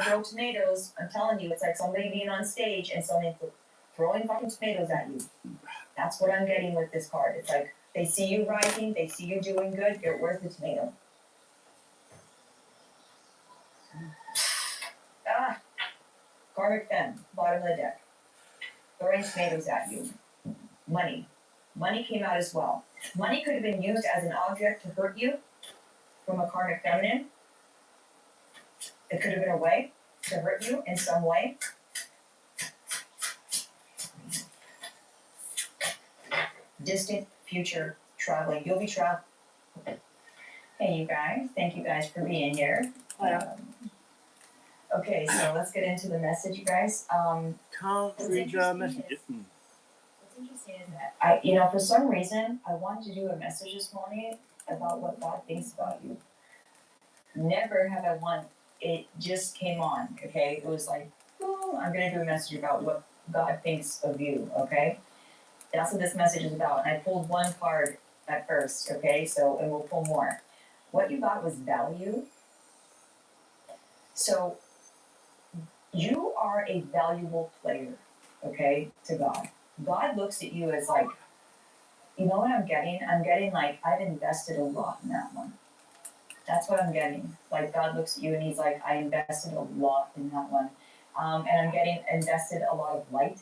throw tomatoes. I'm telling you, it's like somebody being on stage and somebody throwing fucking tomatoes at you. That's what I'm getting with this card. It's like they see you rising, they see you doing good. Where's the tomato? Ah, karmic femme, bottom of the deck, throwing tomatoes at you. Money came out as well. Money could have been used as an object to hurt you from a karmic feminine. It could have been a way to hurt you in some way. Distant future traveling. You'll be traveling. Hey, you guys. Thank you guys for being here. Okay, so let's get into the message, you guys. Can't read your messages. What's interesting is that for some reason, I wanted to do a message this morning about what God thinks about you. Never have I wanted. It just came on. Okay, it was like, oh, I'm gonna do a message about what God thinks of you. Okay, that's what this message is about. And I pulled one card at first. Okay, and we'll pull more. What you got was value. So you are a valuable player, okay, to God. God looks at you as like, you know what I'm getting? I'm getting like, I've invested a lot in that one. That's what I'm getting. Like God looks at you and he's like, I invested a lot in that one. And I'm getting invested a lot of light,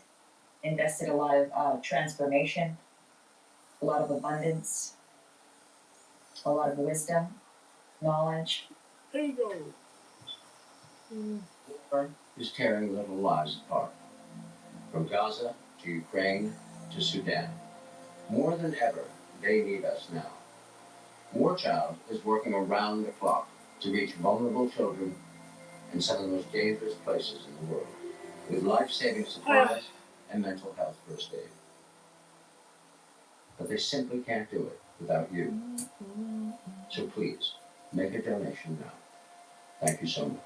invested a lot of transformation, a lot of abundance, a lot of wisdom, knowledge. There you go. War is tearing little lives apart. From Gaza to Ukraine to Sudan. More than ever, they need us now. War Child is working around the clock to reach vulnerable children in some of the most dangerous places in the world, with life-saving supplies and mental health first aid. But they simply can't do it without you. So please, make a donation now. Thank you so much.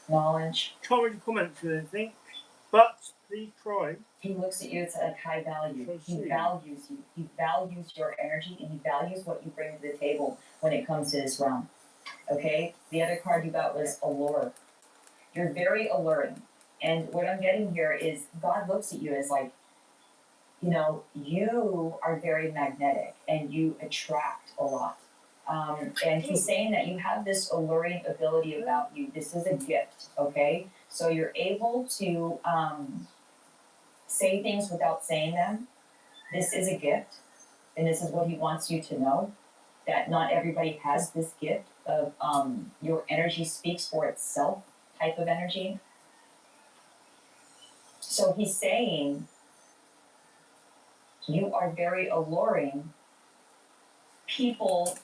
Knowledge. Can't really comment to anything, but please try. He looks at you, it's like high value. He values you. He values your energy and he values what you bring to the table when it comes to this realm. Okay? The other card you got was allure. You're very alluring. And what I'm getting here is God looks at you as like, you are very magnetic and you attract a lot. And he's saying that you have this alluring ability about you. This is a gift, okay? So you're able to say things without saying them. This is a gift, and this is what he wants you to know, that not everybody has this gift of your energy speaks for itself type of energy. So he's saying you are very alluring. People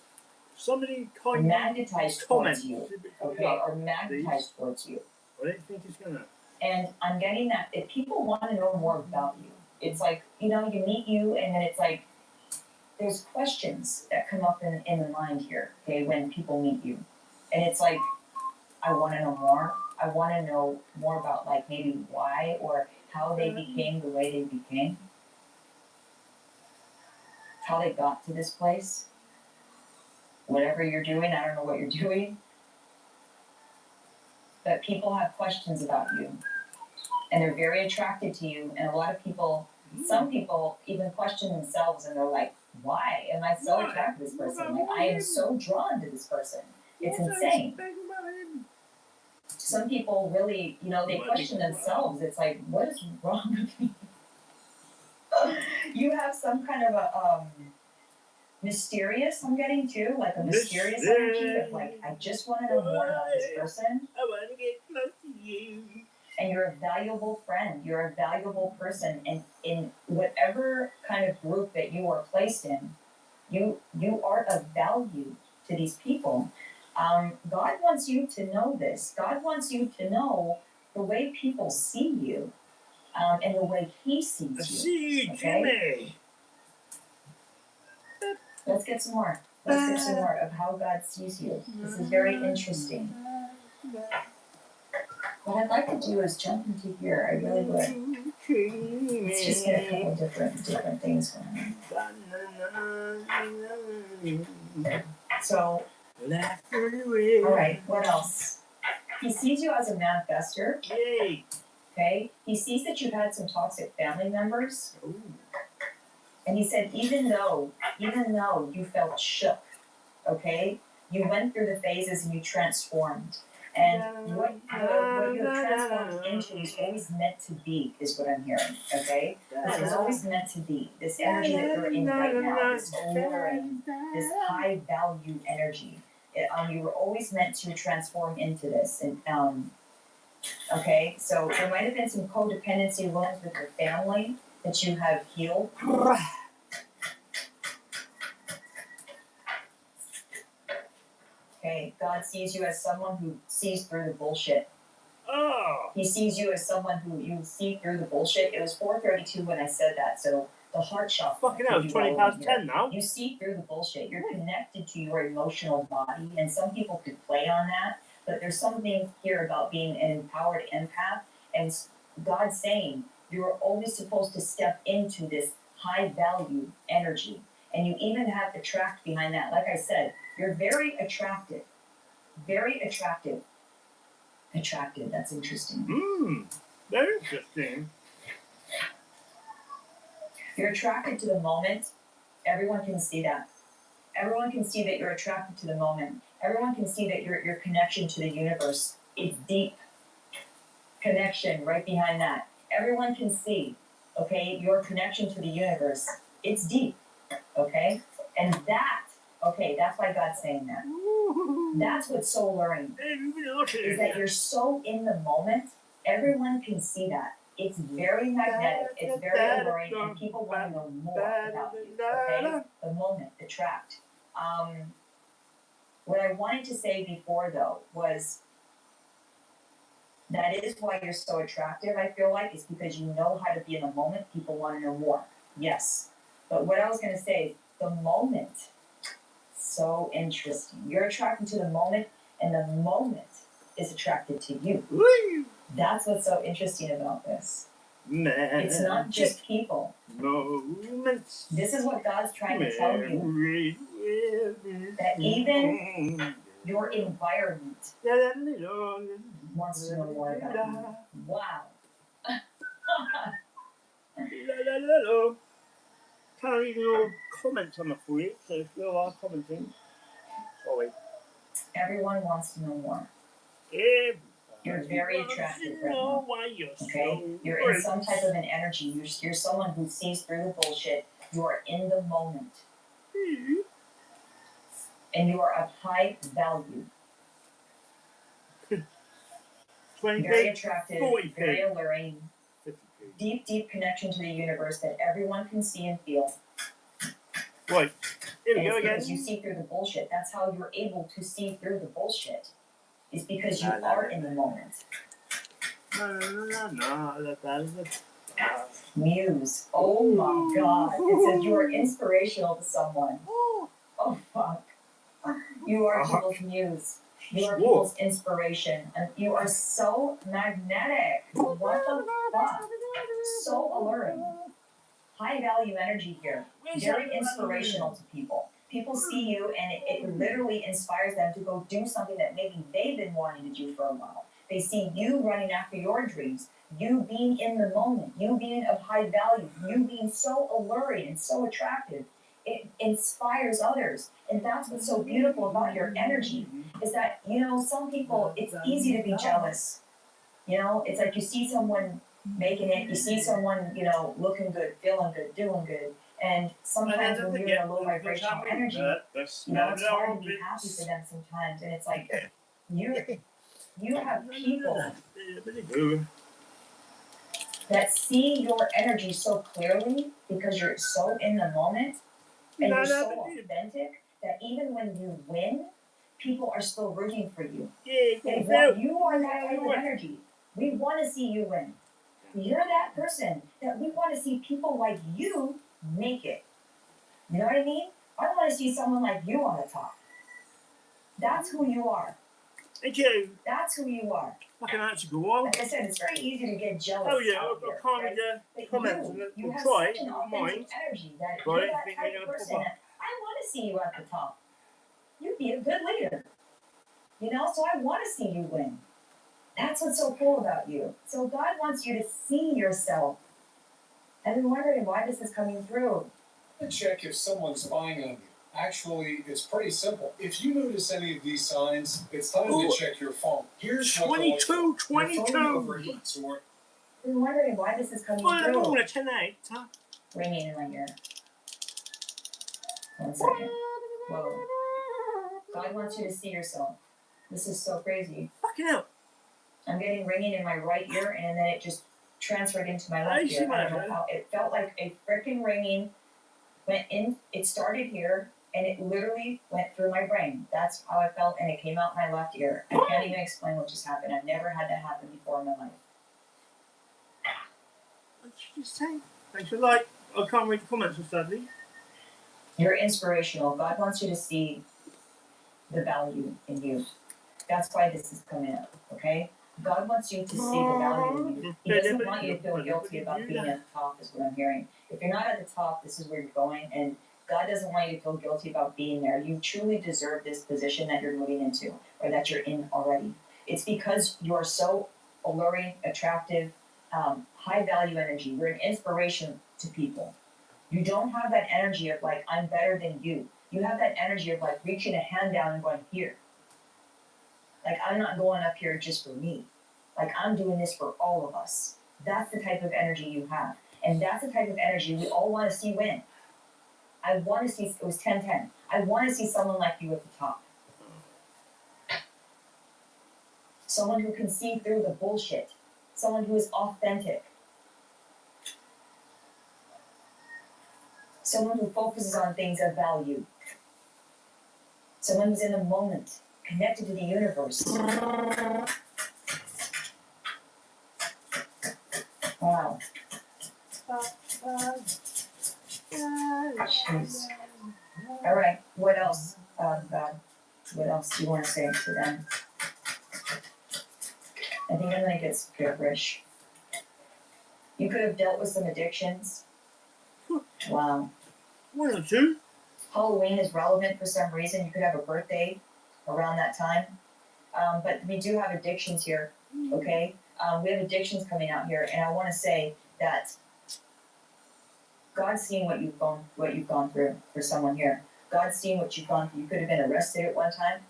magnetize towards you, okay, or magnetize towards you. I don't think it's gonna. And I'm getting that if people want to know more about you, it's like, you meet you and then it's like, there's questions that come up in the mind here, okay, when people meet you. And it's like, I want to know more. I want to know more about like maybe why or how they became the way they became. How they got to this place. Whatever you're doing, I don't know what you're doing. But people have questions about you. And they're very attracted to you. And a lot of people, some people even question themselves and they're like, why am I so attracted to this person? Like, I am so drawn to this person. It's insane. Some people really, they question themselves. It's like, what is wrong with me? You have some kind of a mysterious, I'm getting too, like a mysterious energy of like, I just want to know more about this person. I want to get close to you. And you're a valuable friend. You're a valuable person. And in whatever kind of group that you are placed in, you are of value to these people. God wants you to know this. God wants you to know the way people see you and the way he sees you. I see you, okay? Jimmy. Let's get some more. Let's get some more of how God sees you. This is very interesting. What I'd like to do is jump into here. I really would. Let's just get a couple different things going on. So Left away. All right, what else? He sees you as a manifestor. Yay. Okay? He sees that you've had some toxic family members. Ooh. And he said, even though you felt shook, okay, you went through the phases and you transformed. And what you have transformed into is always meant to be, is what I'm hearing, okay? This was always meant to be. This energy that you're in right now, this alluring, this high value energy. You were always meant to transform into this. And okay, so there might have been some codependency wounds with your family that you have healed. Okay, God sees you as someone who sees through the bullshit. Oh. He sees you as someone who you see through the bullshit. It was 4:32 when I said that, so the heart chakra. Fucking hell, it's 20 past 10 now. You see through the bullshit. You're connected to your emotional body, and some people could play on that, but there's something here about being an empowered empath, and God's saying you're always supposed to step into this high value energy, and you even have the tract behind that. Like I said, you're very attractive. Very attractive. Attractive, that's interesting. Very interesting. You're attracted to the moment. Everyone can see that. Everyone can see that you're attracted to the moment. Everyone can see that your connection to the universe is deep. Connection right behind that. Everyone can see, okay, your connection to the universe. It's deep, okay? And that's why God's saying that. That's what's so alluring, is that you're so in the moment. Everyone can see that. It's very magnetic. It's very alluring, and people want to know more about you, okay? The moment, the tract. What I wanted to say before, though, was that is why you're so attractive, I feel like, is because you know how to be in the moment. People want to know more. Yes. But what I was going to say is the moment, so interesting. You're attracted to the moment, and the moment is attracted to you. Woo. That's what's so interesting about this. Man. It's not just people. Moments. This is what God's trying to tell you. That even your environment wants to know more about you. Wow. Carry your comments on the free, so if you are commenting, sorry. Everyone wants to know more. You're very attractive right now. Okay? You're in some type of an energy. You're someone who sees through the bullshit. You are in the moment. And you are of high value. Very attractive, very alluring, deep, deep connection to the universe that everyone can see and feel. Right. Here we go again. Because you see through the bullshit. That's how you're able to see through the bullshit. It's because you are in the moment. Muse. Oh my God. It says you are inspirational to someone. Oh fuck. You are people's muse. You are people's inspiration. And you are so magnetic. What the fuck? So alluring. High value energy here. Very inspirational to people. People see you and it literally inspires them to go do something that maybe they've been wanting to do for a while. They see you running after your dreams, you being in the moment, you being of high value, you being so alluring and so attractive. It inspires others. And that's what's so beautiful about your energy, is that, some people, it's easy to be jealous. It's like you see someone making it, you see someone, looking good, feeling good, doing good. And sometimes when you're in a low vibrational energy, it's hard to be happy for them sometimes. And it's like, you have people that see your energy so clearly because you're so in the moment and you're so authentic that even when you win, people are still rooting for you. You are that type of energy. We want to see you win. You're that person that we want to see people like you make it. You know what I mean? I want to see someone like you on the top. That's who you are. Thank you. That's who you are. Fucking answer go on. Like I said, it's very easy to get jealous. Oh yeah, I've got kind of comments and you have try such an authentic energy that right, you're that type of person that I want to see you at the top. you'd be a good leader. You know, so I want to see you win. That's what's so cool about you. So God wants you to see yourself. I've been wondering why this is coming through. Check if someone's spying on you. Actually, it's pretty simple. If you notice any of these signs, it's time to check your phone. Here's what to look for. Your phone overheats or... I've been wondering why this is coming through. Ringing in my ear. 1 second. Whoa. God wants you to see yourself. This is so crazy. Fucking hell. I'm getting ringing in my right ear, and then it just transferred into my left ear. I don't know how. It felt like a freaking ringing went in. It started here, and it literally went through my brain. That's how I felt, and it came out my left ear. I can't even explain what just happened. I've never had that happen before in my life. What did you say? Thanks for like. I can't read the comments, sadly. You're inspirational. God wants you to see the value in you. That's why this is coming up, okay? God wants you to see the value in you. He doesn't want you to feel guilty about being at the top, is what I'm hearing. If you're not at the top, this is where you're going, and God doesn't want you to feel guilty about being there. You truly deserve this position that you're moving into, or that you're in already. It's because you are so alluring, attractive, high value energy. You're an inspiration to people. You don't have that energy of like, I'm better than you. You have that energy of like reaching a hand down and going, here. Like, I'm not going up here just for me. Like, I'm doing this for all of us. That's the type of energy you have. And that's the type of energy we all want to see win. I want to see, it was 10-10. I want to see someone like you at the top. Someone who can see through the bullshit. Someone who is authentic. Someone who focuses on things of value. Someone who's in the moment, connected to the universe. Wow. Jeez. All right. What else, God? What else do you want to say to them? I think I'm going to get skittish. You could have dealt with some addictions. Wow. One or two. Halloween is relevant for some reason. You could have a birthday around that time. But we do have addictions here, okay? We have addictions coming out here, and I want to say that God's seen what you've gone through for someone here. God's seen what you've gone through. You could have been arrested at one time,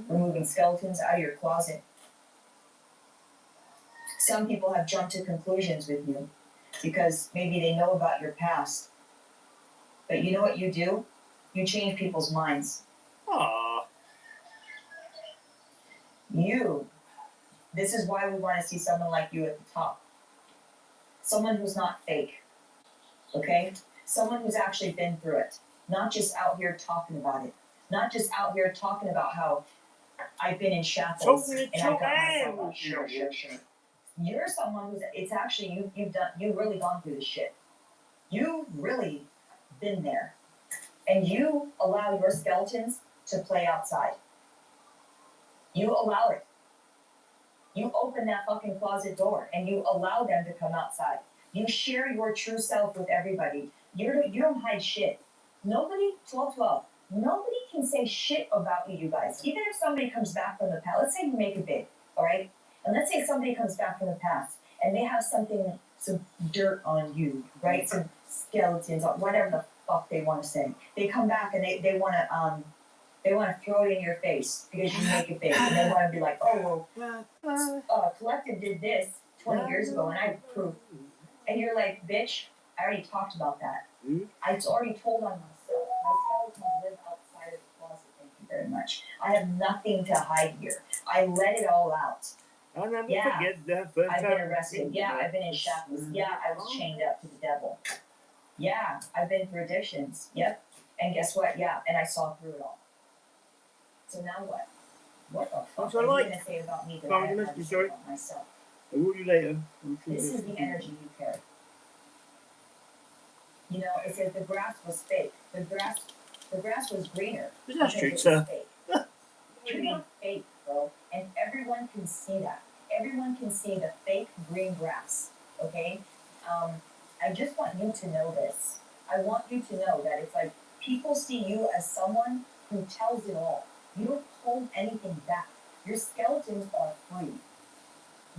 removing skeletons out of your closet. Some people have jumped to conclusions with you because maybe they know about your past. But you know what you do? You change people's minds. Aww. This is why we want to see someone like you at the top. Someone who's not fake, okay? Someone who's actually been through it. Not just out here talking about it. Not just out here talking about how I've been in shackles and I got myself out. Sure. You're someone who's, it's actually, you've really gone through this shit. You've really been there. And you allow your skeletons to play outside. You allow it. You open that fucking closet door and you allow them to come outside. You share your true self with everybody. You don't hide shit. Nobody, 12-12, nobody can say shit about you guys. Even if somebody comes back from the past, let's say you make it big, all right? And let's say somebody comes back from the past and they have some dirt on you, right? Some skeletons, or whatever the fuck they want to say. They come back and they want to throw it in your face because you make it big. And they want to be like, oh, well, Collective did this 20 years ago and I have proof. And you're like, bitch, I already talked about that. I already told on myself. My skeletons live outside of the closet, thank you very much. I have nothing to hide here. I let it all out. I'll never Yeah, forget that first I've time. been arrested. Yeah, I've been in shackles. Yeah, I was chained up to the devil. Yeah, I've been through addictions. Yep. And guess what? Yeah, and I saw through it all. So now what? What the fuck are you going to say about me that I have to say about myself? I will you later. This is the energy you carry. You know, it says the grass was fake. The grass was greener. That's true, sir. You're not fake, bro. And everyone can see that. Everyone can see the fake green grass. Okay? I just want you to know this. I want you to know that it's like people see you as someone who tells it all. You don't hold anything back. Your skeletons are free.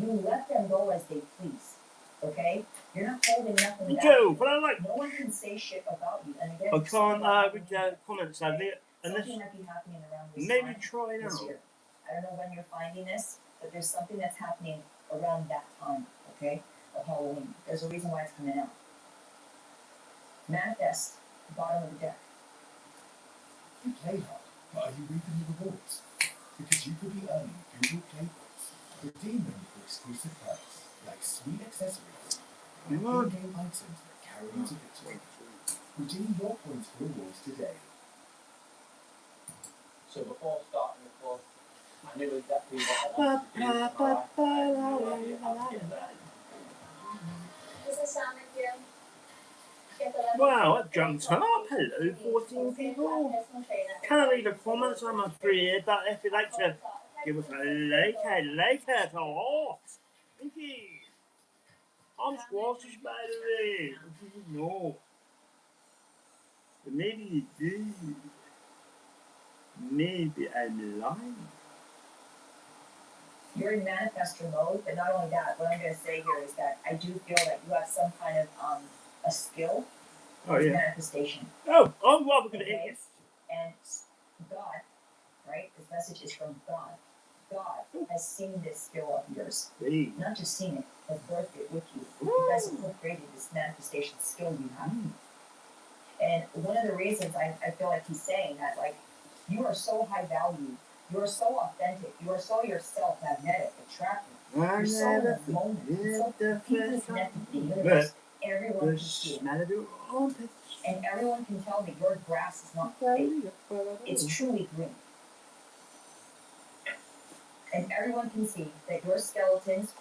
You let them go as they please. Okay? You're not holding nothing back. But I like. No one can say shit about you. And again, I can't read the comments out there. Something might be happening around this maybe time try now. this year. I don't know when you're finding this, but there's something that's happening around that time, okay, of Halloween. There's a reason why it's coming out. Manifest, bottom of the deck. You play hard, but are you reaping the rewards? Because you could be earning Google Play points. Redeem them for exclusive perks, like sweet accessories, and in-game items that carry you to victory. Redeem your points for rewards today. So before starting the course, I knew exactly what I wanted to do. I had no idea how to get there. Wow, that jumped up. Hello, 14 people. Can I read the comments? I'm afraid, but if you'd like to give us a like it all. Thank you. I'm Squashish, by the way. If you didn't know. But maybe you do. Maybe I'm lying. You're in manifestor mode, but not only that, what I'm going to say here is that I do feel that you have some kind of a skill with manifestation. Oh, I'm rather good at it. And God, right? This message is from God. God has seen this skill of yours. Hey. Not just seen it, has birthed it with you. You guys have created this manifestation skill you have. And one of the reasons I feel like he's saying that, like, you are so high value, you are so authentic, you are so yourself, magnetic, attractive. You're so in the moment, so deeply connected to the universe. Everyone can see it. And everyone can tell me your grass is not fake. It's truly green. And everyone can see that your skeletons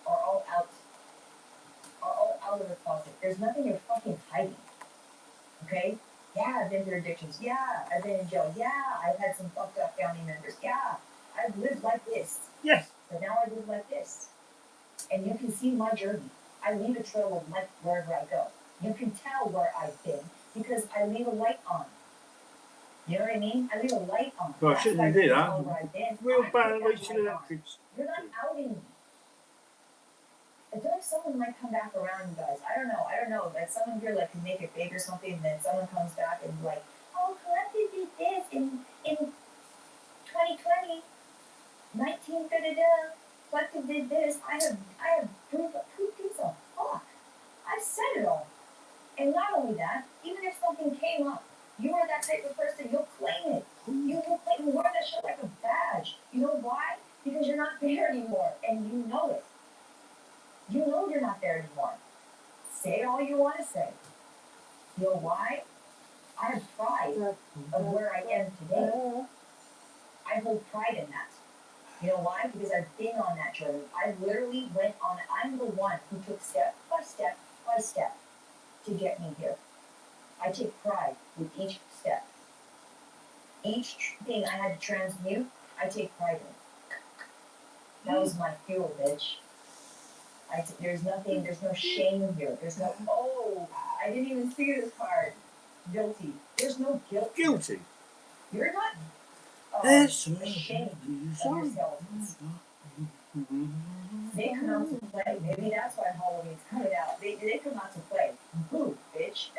are all out of the closet. There's nothing you're fucking hiding. Okay? Yeah, I've been through addictions. Yeah, I've been in jail. Yeah, I've had some fucked up family members. Yeah, I've lived like this. Yes. But now I live like this. And you can see my journey. I leave a trail of light wherever I go. You can tell where I've been because I leave a light on. You know what I mean? I leave a light on. Well, I shouldn't do that. Real bad wasted electrics. You're not outing me. I feel like someone might come back around, you guys. I don't know. Like someone here like can make it big or something, and then someone comes back and like, oh, Collective did this in 2020, 19 da-da-da. Collective did this. I have proof. Who gives a fuck? I've said it all. And not only that, even if something came up, you are that type of person, you'll claim it. You wear that shit like a badge. You know why? Because you're not there anymore, and you know it. You know you're not there anymore. Say all you want to say. You know why? I have pride of where I am today. I hold pride in that. You know why? Because I've been on that journey. I literally went on it. I'm the one who took step by step by step to get me here. I take pride with each step. Each thing I had to transmute, I take pride in. That was my fuel, bitch. There's no shame here. There's no, oh, I didn't even see this part. Guilty. There's no guilt. Guilty. You're not ashamed of yourself. They come out to play. Maybe that's why Halloween's coming out. They come out to play. Boo, bitch.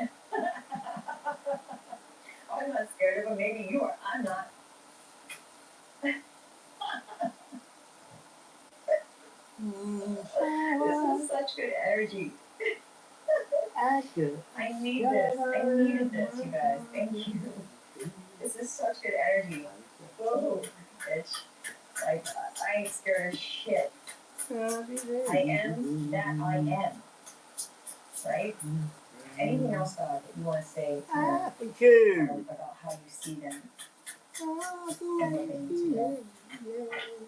I'm not scared of them. Maybe you are. I'm not. This is such good energy. I need this. I needed this, you guys. Thank you. This is such good energy. Whoa, bitch. Like, I ain't scared of shit. I am that I am. Right? Anything else, God, that you want to say Thank you. about how you see them and what they need to know?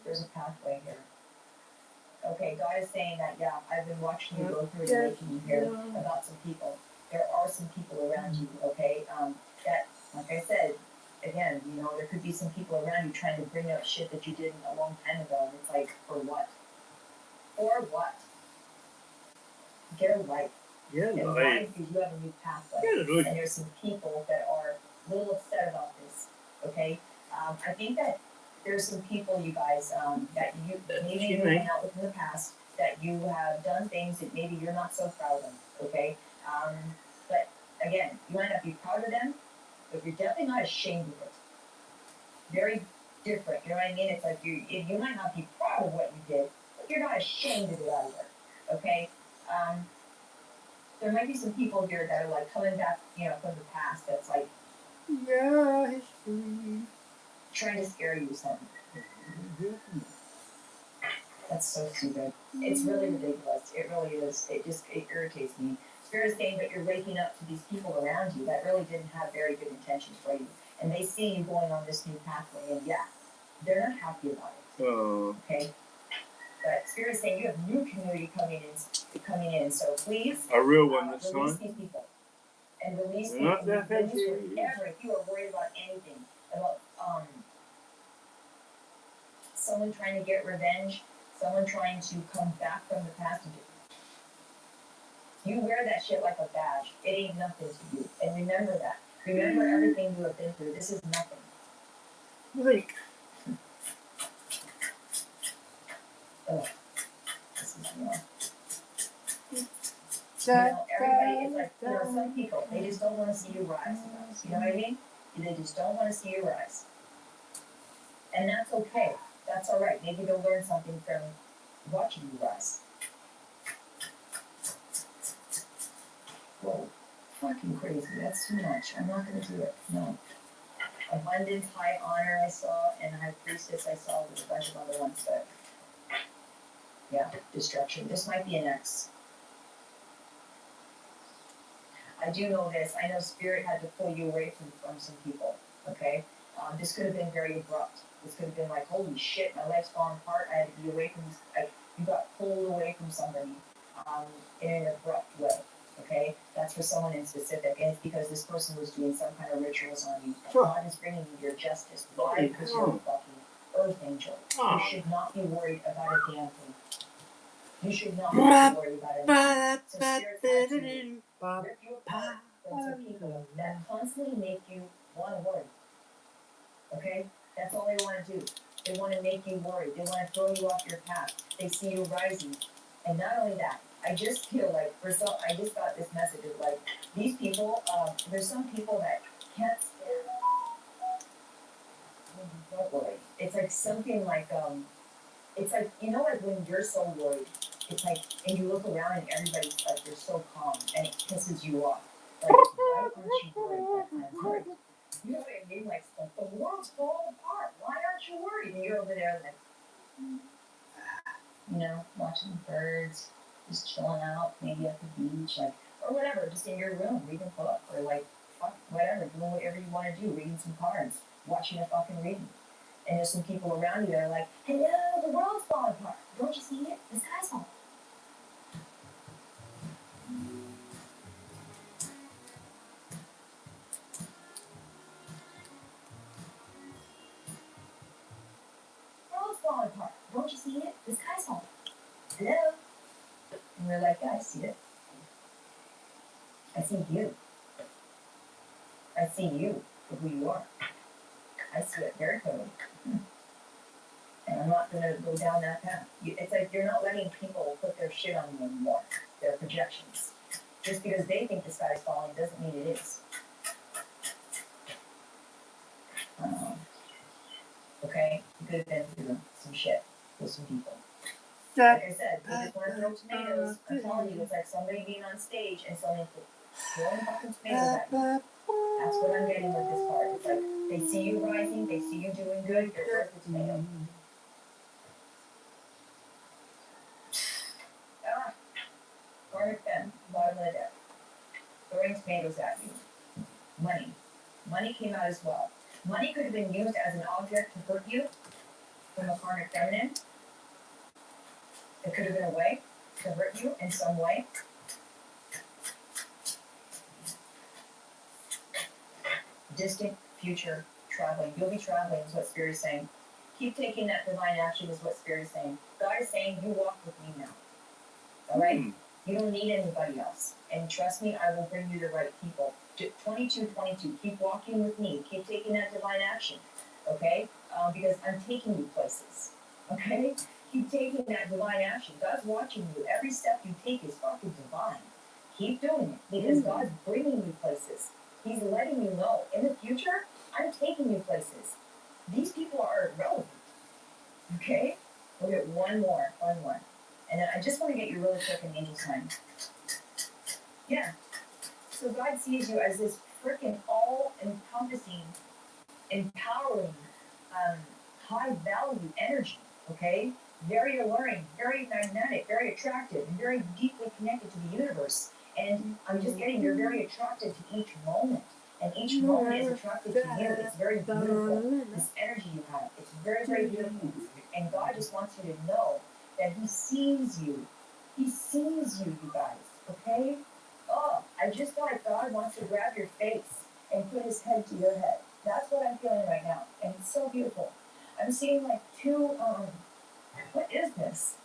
There's a pathway here. Okay, God is saying that, yeah, I've been watching you go through the making here about some people. There are some people around you, okay, that, like I said, again, you know, there could be some people around you trying to bring up shit that you did a long time ago, and it's like, for what? For what? Get a life. And why? Because you have a new pathway. And there's some people that are a little upset about this. okay? I think that there's some people, you guys, that you maybe you hang out with in the past that you have done things that maybe you're not so proud of, okay? But again, you might not be proud of them, but you're definitely not ashamed of it. Very different, you know what I mean? It's like you might not be proud of what you did, but you're not ashamed of it either, okay? There might be some people here that are like coming back, you know, from the past that's like, yeah, history. Trying to scare you with something. That's so stupid. It's really ridiculous. It really is. It irritates me. Spirit is saying that you're waking up to these people around you that really didn't have very good intentions for you. And they see you going on this new pathway, and yeah, they're not happy about it. Okay? But Spirit is saying you have new community coming in. So please, a real one this release time. these people. And release them. Not that Release whatever. If you are worried about anything, about someone trying to get revenge, someone trying to come back from the past. You wear that shit like a badge. It ain't nothing to you. And remember that. Remember everything you have been through. This is nothing. Like, Ugh. This is more. You know, everybody is like, you know, some people, they just don't want to see you rise. You know what I mean? They just don't want to see you rise. And that's okay. That's all right. Maybe they'll learn something from watching you rise. Whoa. Fucking crazy. That's too much. I'm not going to do it. No. Abundance, high honor I saw, and high priestess I saw with a bunch of other ones, but yeah, destruction. This might be an X. I do know this. I know Spirit had to pull you away from some people, okay? This could have been very abrupt. This could have been like, holy shit, my life's falling apart. I had to be away from this. You got pulled away from somebody in an abrupt way, okay? That's for someone in specific, and it's because this person was doing some kind of rituals on you. God is bringing you your justice. Why? Because you're a fucking earth angel. You should not be worried about a damn thing. You should not be worried about anything. So Spirit's had to rip you apart from some people that constantly make you want to worry. Okay? That's all they want to do. They want to make you worry. They want to throw you off your path. They see you rising. And not only that, I just feel like, I just got this message of like, these people, there's some people that can't stand. Don't worry. It's like something like, it's like, you know, like when you're so worried, it's like, and you look around and everybody's like, they're so calm, and it pisses you off. Like, why aren't you worried that I'm worried? You know what I mean? Like the world's falling apart. Why aren't you worried? And you're over there like, you know, watching the birds, just chilling out, maybe at the beach, like, or whatever, just in your room, reading a book, or like, fuck, whatever, doing whatever you want to do, reading some cards, watching a fucking reading. And there's some people around you that are like, hello, the world's falling apart. Don't you see it? The sky's falling. The world's falling apart. Don't you see it? The sky's falling. Hello? And we're like, yeah, I see it. I see you. I see you for who you are. I see it very clearly. And I'm not going to go down that path. It's like you're not letting people put their shit on you anymore, their projections. Just because they think the sky's falling doesn't mean it is. Okay? You could have been through some shit with some people. Like I said, they just want to throw tomatoes. I'm telling you, it's like somebody being on stage and somebody throwing fucking tomatoes at you. That's what I'm getting with this card. It's like they see you rising, they see you doing good, you're worth the tomato. Karmic femme, bottom of the deck. Throwing tomatoes at you. Money. Money came out as well. Money could have been used as an object to hurt you from a karmic feminine. It could have been a way to hurt you in some way. Distant future traveling. You'll be traveling is what Spirit is saying. Keep taking that divine action is what Spirit is saying. God is saying, you walk with me now. All right? You don't need anybody else. And trust me, I will bring you the right people. 22, keep walking with me. Keep taking that divine action, okay? Because I'm taking you places, okay? Keep taking that divine action. God's watching you. Every step you take is fucking divine. Keep doing it because God's bringing you places. He's letting you know. In the future, I'm taking you places. These people are irrelevant, okay? We'll get one more. And then I just want to get you really quick in angel sign. Yeah. So God sees you as this freaking all-encompassing, empowering, high-value energy, okay? Very alluring, very magnetic, very attractive, and very deeply connected to the universe. And I'm just getting you're very attracted to each moment. And each moment is attracted to you. It's very beautiful. This energy you have, it's very, very beautiful. And God just wants you to know that He sees you. He sees you, you guys, okay? Oh, I just feel like God wants to grab your face and put His head to your head. That's what I'm feeling right now. And it's so beautiful. I'm seeing like two, what is this?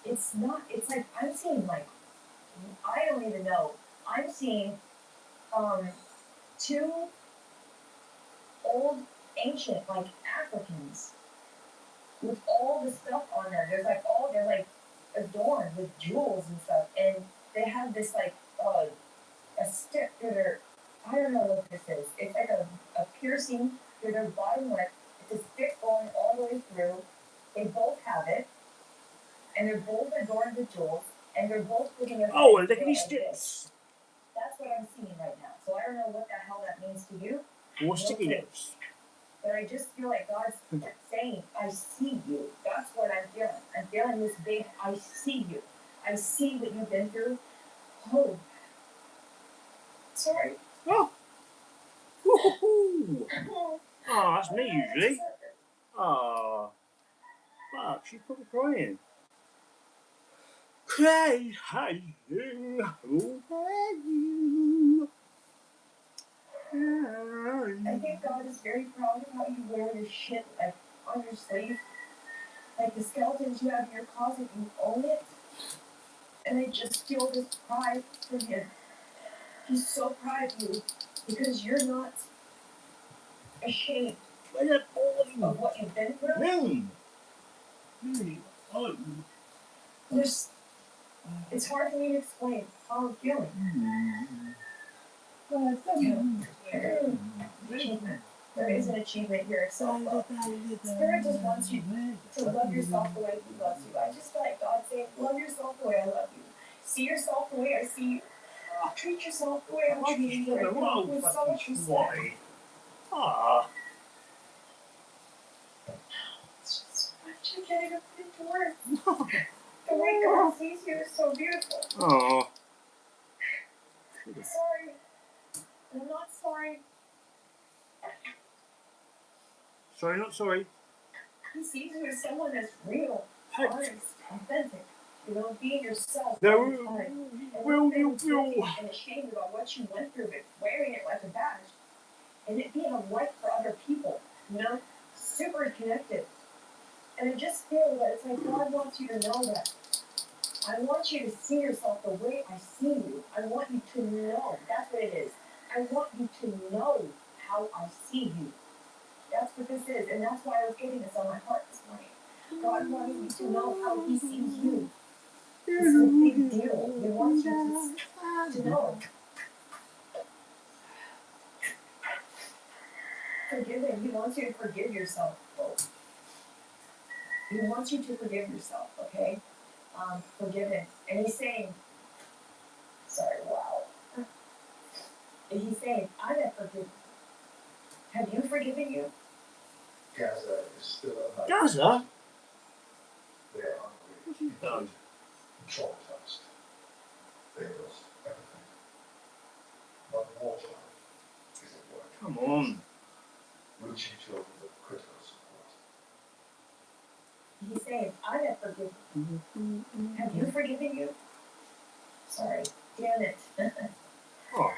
It's not, it's like, I'm seeing like, I don't even know. I'm seeing, two old, ancient, like Africans with all the stuff on there. They're like adorned with jewels and stuff. And they have this like, a stick through their, I don't know what this is. It's like a piercing through their bottom lip. It's a stick going all the way through. They both have it. And they're both adorned with jewels. And they're both putting their Oh, heads look at together these like this. sticks. That's what I'm seeing right now. So I don't know what the hell that means to you. More sticky lips. But I just feel like God's saying, I see you. That's what I'm feeling. I'm feeling this big, I see you. I see what you've been through. Oh. Sorry. Oh. Woohoo. Oh, that's me usually. Oh. Fuck, she's probably crying. Crying. I think God is very proud of how you wear your shit like on your sleeve. Like the skeletons you have in your closet, you own it. And I just feel this pride from Him. He's so proud of you because you're not ashamed of what you've been through. It's hard for me to explain how I'm feeling. Achievement. There is an achievement here. It's self-love. Spirit just wants you to love yourself the way He loves you. I just feel like God saying, love yourself the way I love you. See yourself the way I see you. Treat yourself the way I'm treating you right now with so much respect. Ah. It's just I can't even put into words. The way God sees you is so beautiful. Oh. Sorry. I'm not sorry. Sorry, not sorry. He sees you as someone that's real, honest, authentic. You know, being yourself There all the time. And ashamed about what you went through, but wearing it like a badge. And it being a light for other people. You know, super connected. And I just feel that it's like God wants you to know that. I want you to see yourself the way I see you. I want you to know. That's what it is. I want you to know how I see you. That's what this is. And that's why I was getting this on my heart this morning. God wants you to know how He sees you. This is a big deal. He wants you to know. Forgive Him. He wants you to forgive yourself, folks. He wants you to forgive yourself, okay? Forgive Him. And He's saying, sorry, wow. And He's saying, I have forgiven you. Have you forgiven you? Gaza is still alive. Gaza? They are hungry. What's he done? Traumatized. They lost everything. But water isn't working. Come on. Reaching children with critical support. He's saying, I have forgiven you. Have you forgiven you? Sorry. Damn it. Oh.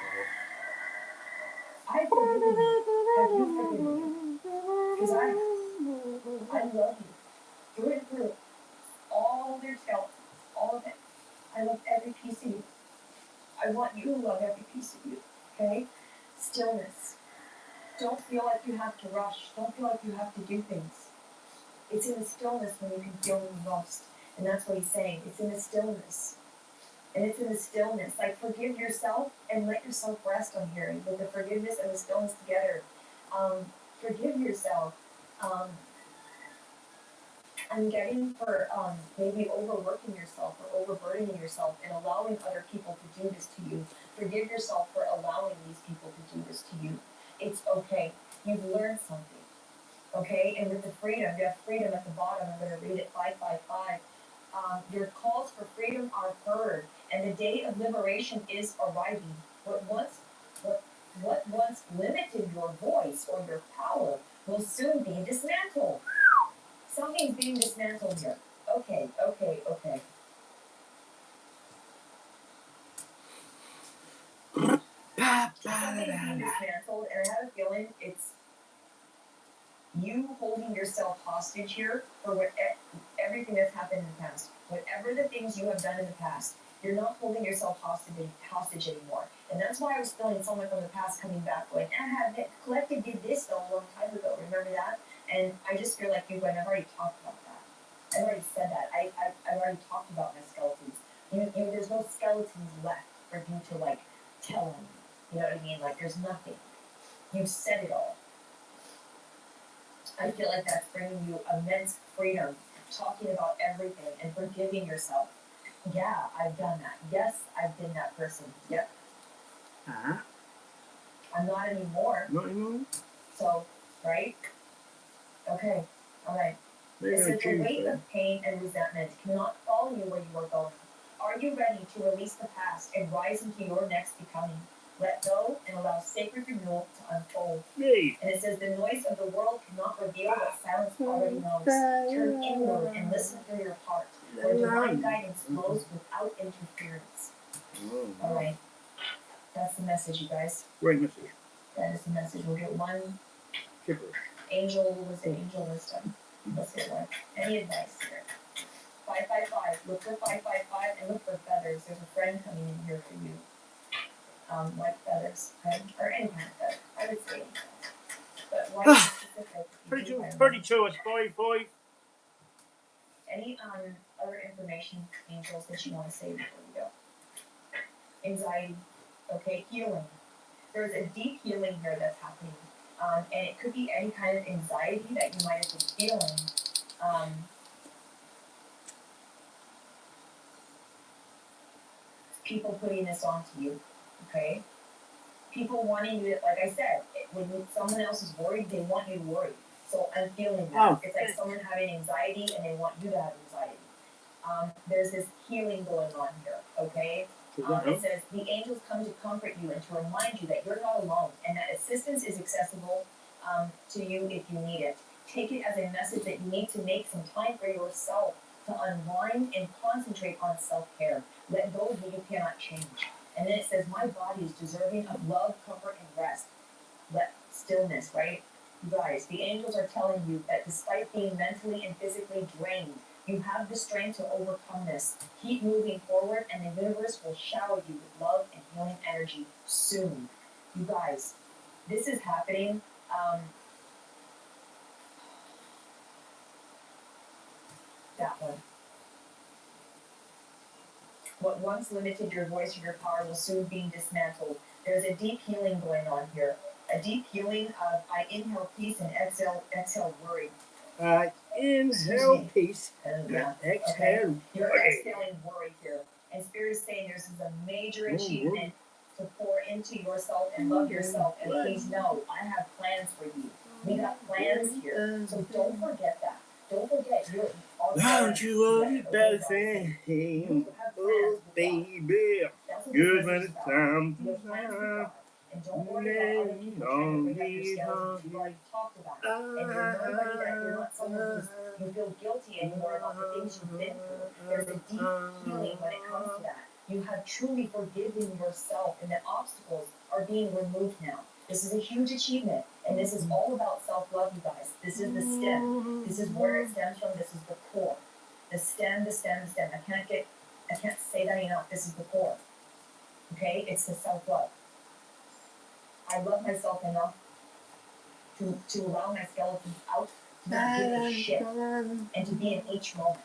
I forgive you. Have you forgiven me? Because I love you. Through and through. All their skeletons. All of it. I love every piece of you. I want you to love every piece of you, okay? Stillness. Don't feel like you have to rush. Don't feel like you have to do things. It's in the stillness when you can feel the most. And that's what he's saying. It's in the stillness. And it's in the stillness. Like, forgive yourself and let yourself rest on here. With the forgiveness and the stillness together. Forgive yourself. I'm getting for maybe overworking yourself or overburdening yourself and allowing other people to do this to you. Forgive yourself for allowing these people to do this to you. It's okay. You've learned something. Okay? And with the freedom, you have freedom at the bottom. I'm going to read it 555. Your calls for freedom are heard, and the day of liberation is arriving. What once limited your voice or your power will soon be dismantled. Something's being dismantled here. Okay. Something's being dismantled, and I have a feeling it's you holding yourself hostage here for everything that's happened in the past. Whatever the things you have done in the past, you're not holding yourself hostage anymore. And that's why I was feeling someone from the past coming back going, the collective did this though a long time ago. Remember that? And I just feel like I've already talked about that. I've already said that. I've already talked about my skeletons. There's no skeletons left for you to like tell them. You know what I mean? Like there's nothing. You've said it all. I feel like that's bringing you immense freedom, talking about everything and forgiving yourself. Yeah, I've done that. Yes, I've been that person. Yep. I'm not anymore. Not anymore? So, right? Okay. All right. It says the weight of pain and resentment cannot follow you where you are going. Are you ready to release the past and rise into your next becoming? Let go and allow sacred renewal to unfold. Me. And it says the noise of the world cannot reveal what silence already knows. Turn inward and listen through your heart, where divine guidance flows without interference. All right. That's the message, you guys. Great message. That is the message. We'll get one Gibberish. angel wisdom. Let's get one. Any advice here? 555. Look for 555 and look for feathers. There's a friend coming in here for you. Like feathers, okay? Or any kind of feather. I would say any kind. But why specific? 32 is 5. Any other information, angels, that you want to say before we go? Anxiety. Okay, healing. There's a deep healing here that's happening. And it could be any kind of anxiety that you might have been feeling. People putting this onto you, okay? People wanting you, like I said, when someone else is worried, they want you to worry. So I'm feeling that. Oh. It's like someone having anxiety and they want you to have anxiety. There's this healing going on here, okay? It says, the angels come to comfort you and to remind you that you're not alone and that assistance is accessible to you if you need it. Take it as a message that you need to make some time for yourself to unwind and concentrate on self-care. Let go of what you cannot change. And then it says, my body is deserving of love, comfort, and rest. Let stillness, right? You guys, the angels are telling you that despite being mentally and physically drained, you have the strength to overcome this. Keep moving forward, and the universe will shower you with love and healing energy soon. You guys, this is happening. That one. What once limited your voice or your power will soon be dismantled. There's a deep healing going on here. A deep healing of I inhale peace and exhale worry. Inhale peace. Yeah. Exhale. Okay. You're exhaling worry here. And Spirit is saying this is a major achievement to pour into yourself and love yourself. And please know, I have plans for you. We got plans here. So don't forget that. Don't forget, you're all don't you worry about a thing, oh baby. Good when it's time to stop. And don't worry about other people trying to bring up your skills. You've already talked about it. And you're nobody that you're not someone you feel guilty anymore about the things you've been through. There's a deep healing when it comes to that. You have truly forgiven yourself, and the obstacles are being removed now. This is a huge achievement, and this is all about self-love, you guys. This is the stem. This is where it stems from. This is the core. The stem. I can't get I can't say that enough. This is the core. Okay? It's the self-love. I love myself enough to allow my skeletons out, to not give a shit, and to be in each moment.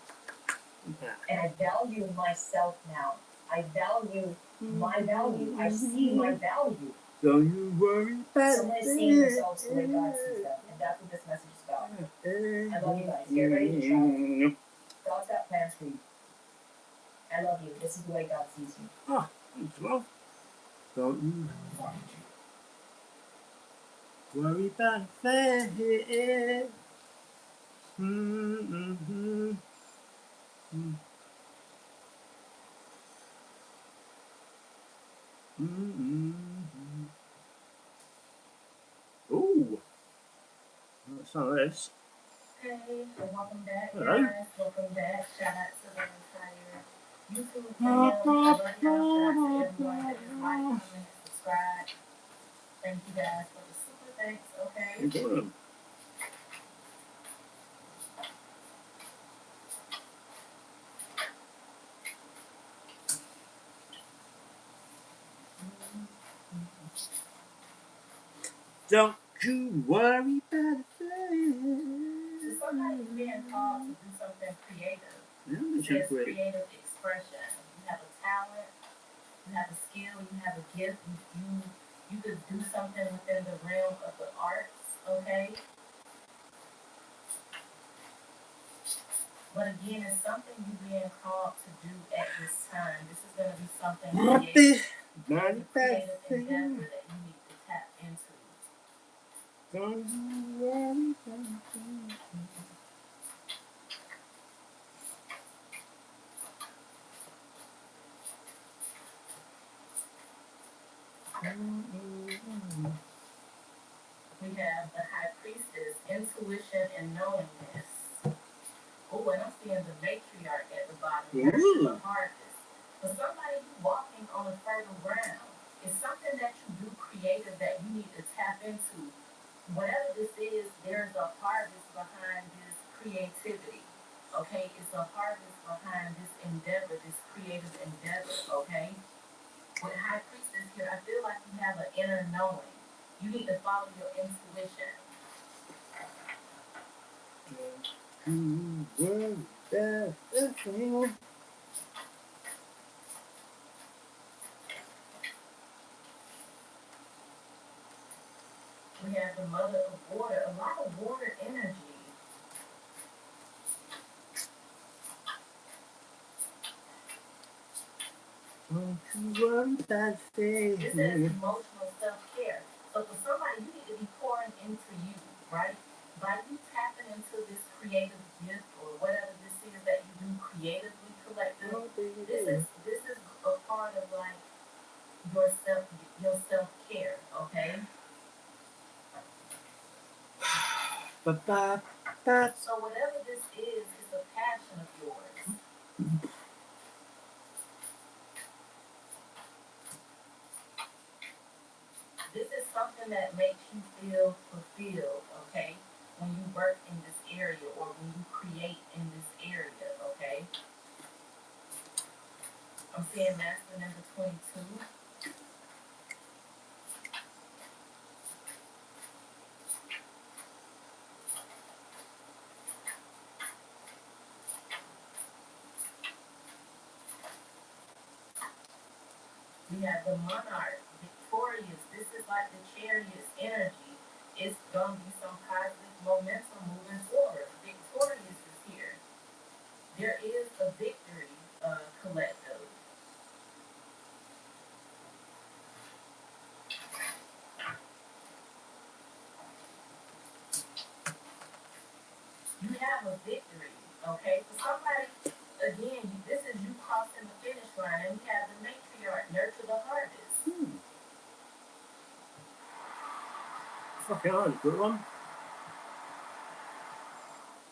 And I value myself now. I value my value. I see my value. Don't you worry about Someone is seeing themselves the way God sees them. And that's what this message is about. I love you guys. Get ready to travel. God's got plans for you. I love you. This is the way God sees you. Oh, thanks, love. Don't you worry about it. Mm-hmm. Mm-hmm. Ooh. That's not this. Hey, welcome back, Hello. guys. Welcome back. Shout out to the entire YouTube fam. I love y'all. Shout out to everyone that is like, comment, and subscribe. Thank you guys for the super thanks, okay? You're doing. Don't you worry about it. So sometimes being called to do something creative. It says creative expression. You have a talent, you have a skill, you have a gift, you could do something within the realm of the arts, okay? But again, it's something you're being called to do at this time. This is going to be something creative. Creative endeavor that you need to tap into. Don't you worry about it. We have the high priestess, intuition and knowingness. Oh, and I'm seeing the matriarch at the bottom. Nurture the harvest. For somebody who's walking on a fertile ground, it's something that you do creative that you need to tap into. Whatever this is, there's a harvest behind this creativity. Okay? It's a harvest behind this endeavor, this creative endeavor, okay? With high priestess here, I feel like you have an inner knowing. You need to follow your intuition. You worry about it. We have the mother of water, a lot of water energy. Don't you worry about it. This is emotional self-care. So for somebody, you need to be pouring into you, right? By you tapping into this creative gift or whatever this is that you do creatively, collectively, this is a part of like your self-care, okay? So whatever this is, it's a passion of yours. This is something that makes you feel fulfilled, okay? When you work in this area or when you create in this area, okay? I'm seeing master number 22. We have the monarch, victorious. This is like the chariot's energy. It's going to be some positive momentum moving forward. Victorious is here. There is a victory, collective. You have a victory, okay? For somebody, again, this is you crossing the finish line, and we have the matriarch, nurture the harvest. Fucking hell, good one.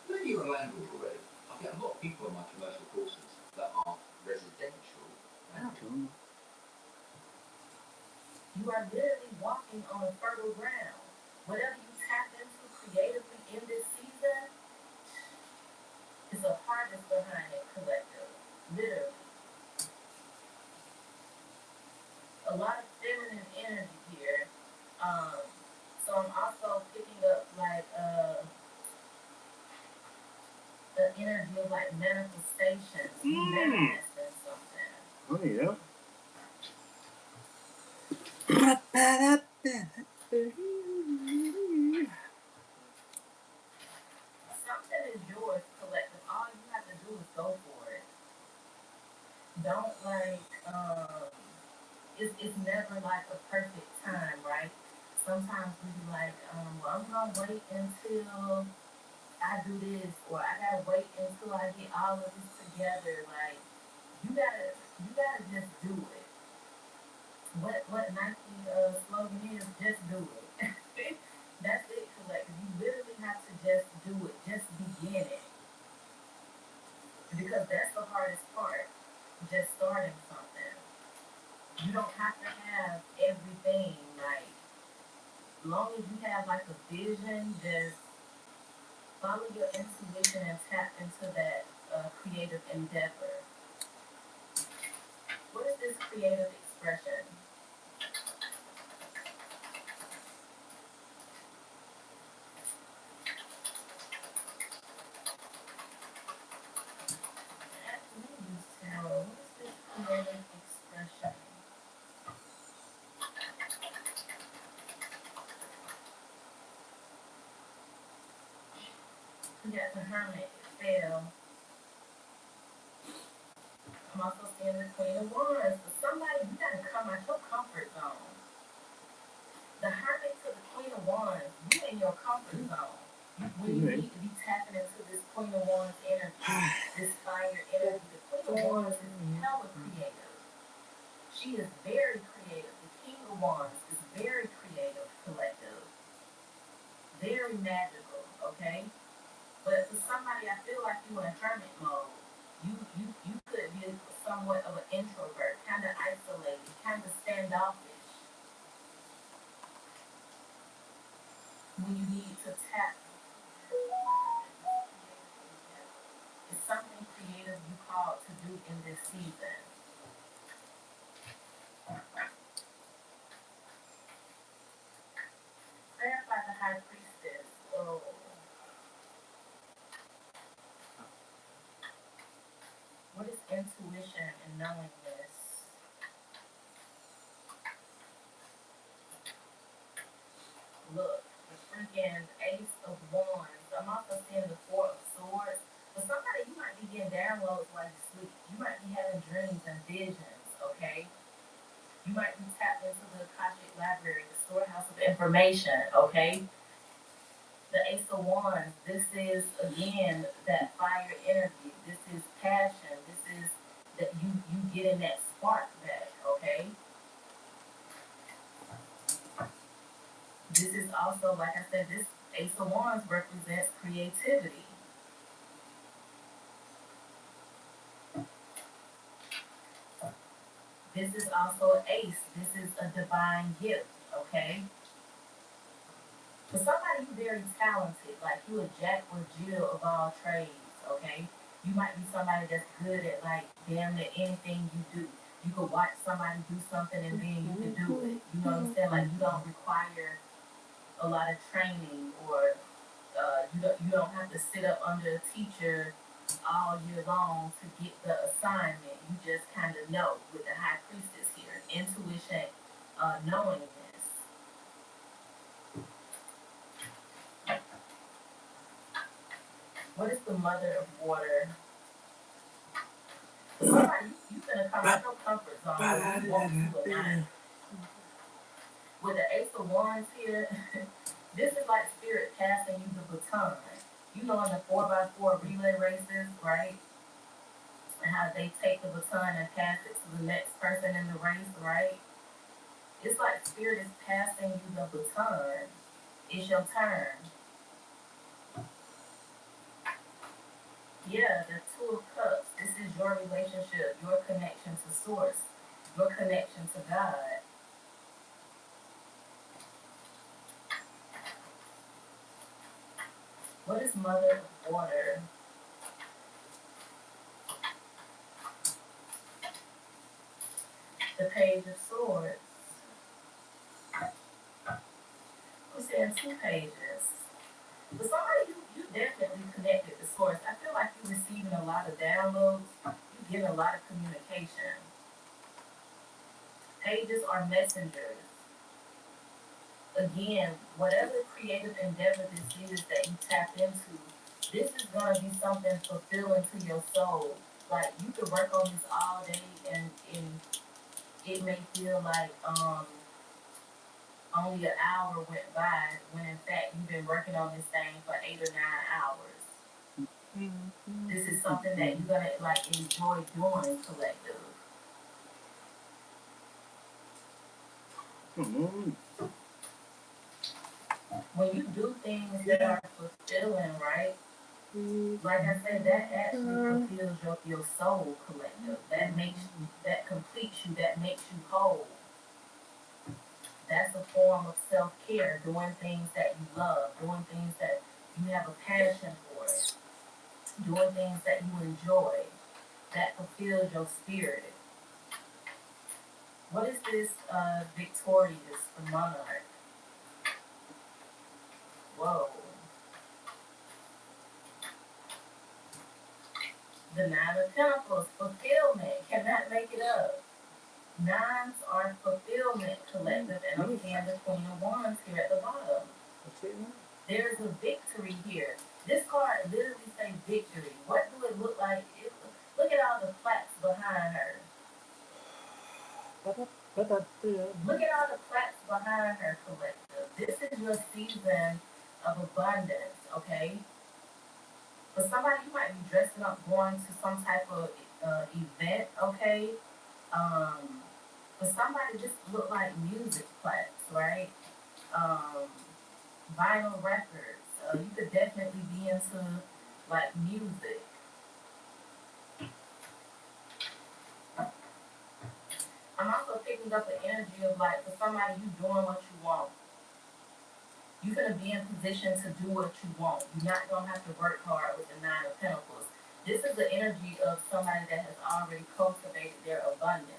Maybe you're a landlord already. I get a lot of people on my commercial courses that are residential. You are literally walking on a fertile ground. Whatever you tap into creatively in this season, is a harvest behind it, collective. Literally. manifestations. You manifesting something. Oh, yeah. Something is yours, collective. All you have to do is go for it. Don't it's never like a perfect time, right? Sometimes we be like, well, I'm gonna wait until I do this, or I gotta wait until I get all of this together. Like you gotta just do it. What Nike slogan is, just do it. That's it, collective. You literally have to just do it. Just begin it. Because that's the hardest part. Just starting something. You don't have to have everything. Like, as long as you have like a vision, just follow your intuition and tap into that creative endeavor. What is this creative expression? What is this creative expression? We got the Hermit, it fell. I'm also seeing the Queen of Wands. For somebody, you gotta come out your comfort zone. The Hermit to the Queen of Wands, you in your comfort zone. When you need to be tapping into this Queen of Wands energy, this fire energy. The Queen of Wands is hella creative. She is very creative. The King of Wands is very creative, collective. Very magical, okay? But for somebody, I feel like you in hermit mode. You could be somewhat of an introvert, kind of isolated, kind of standoffish. When you need to tap, it's something creative you called to do in this season. Clarify the High Priestess. Oh. What is intuition and knowing this? Look, the freaking Ace of Wands. I'm also seeing the Four of Swords. For somebody, you might be getting downloads while you sleep. You might be having dreams and visions, okay? You might be tapped into the Akashic Library, the storehouse of information, okay? The Ace of Wands, this is, again, that fire energy. This is passion. This is that you getting that spark back, okay? This is also, like I said, this Ace of Wands represents creativity. This is also an ace. This is a divine gift, okay? For somebody who's very talented, like you a jack or Jill of all trades, okay? You might be somebody that's good at like damn near anything you do. You could watch somebody do something and then you can do it. You know what I'm saying? Like you don't require a lot of training, or you don't have to sit up under a teacher all year long to get the assignment. You just kind of know with the High Priestess here. Intuition, knowingness. What is the Mother of Water? Somebody, you finna come out your comfort zone whether you want to or not. With the Ace of Wands here, this is like Spirit passing you the baton. You know, in the 4x4 relay races, right? And how they take the baton and pass it to the next person in the race, right? It's like Spirit is passing you the baton. It's your turn. Yeah, the Two of Cups. This is your relationship, your connection to Source, your connection to God. What is Mother of Water? The Page of Swords. We're saying 2 pages. For somebody, you definitely connected to Source. I feel like you receiving a lot of downloads, you're getting a lot of communication. Pages are messengers. Again, whatever creative endeavor this is that you tap into, this is gonna be something fulfilling to your soul. Like you could work on this all day and it may feel like only an hour went by when in fact you've been working on this thing for 8 or 9 hours. This is something that you're gonna like enjoy doing collective. When you do things that are fulfilling, right? Like I said, that actually fulfills your soul collective. That completes you, that makes you whole. That's a form of self-care, doing things that you love, doing things that you have a passion for, doing things that you enjoy, that fulfills your spirit. What is this victorious, the monarch? Whoa. The Nine of Pentacles, fulfillment, cannot make it up. Nines are fulfillment collective, and I'm seeing the Queen of Wands here at the bottom. There's a victory here. This card literally says victory. What do it look like? Look at all the plaques behind her. Look at all the plaques behind her, collective. This is your season of abundance, okay? For somebody, you might be dressing up, going to some type of event, okay? For somebody, just look like music plaques, right? Vinyl records. You could definitely be into like music. I'm also picking up the energy of like for somebody, you doing what you want. You're gonna be in position to do what you want. You're not gonna have to work hard with the Nine of Pentacles. This is the energy of somebody that has already cultivated their abundance.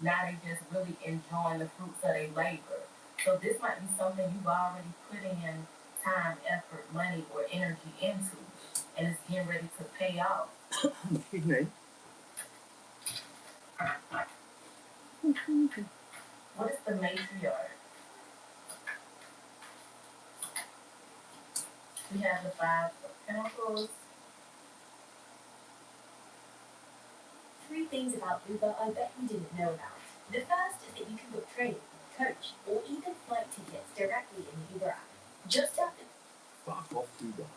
Now they just really enjoying the fruits of their labor. So this might be something you've already putting in time, effort, money, or energy into, and it's getting ready to pay off. Excuse me. What is the matriarch? We have the Five of Pentacles. 3 things about Uber I bet you didn't know about. The first is that you can book training, coach, or even flight tickets directly in the Uber app. Just tap it. Fuck off, Uber.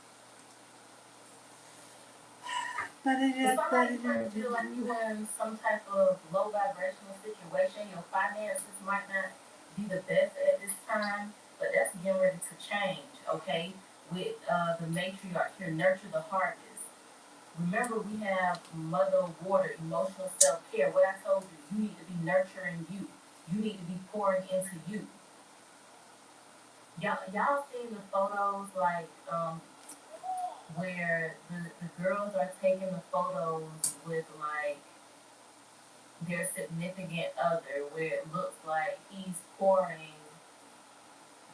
Somebody might feel like you're in some type of low vibrational situation. Your finances might not be the best at this time, but that's getting ready to change, okay? With the matriarch here, nurture the harvest. Remember, we have mother water, emotional self-care. What I told you, you need to be nurturing you. You need to be pouring into you. Y'all seen the photos like where the girls are taking the photos with like their significant other, where it looks like he's pouring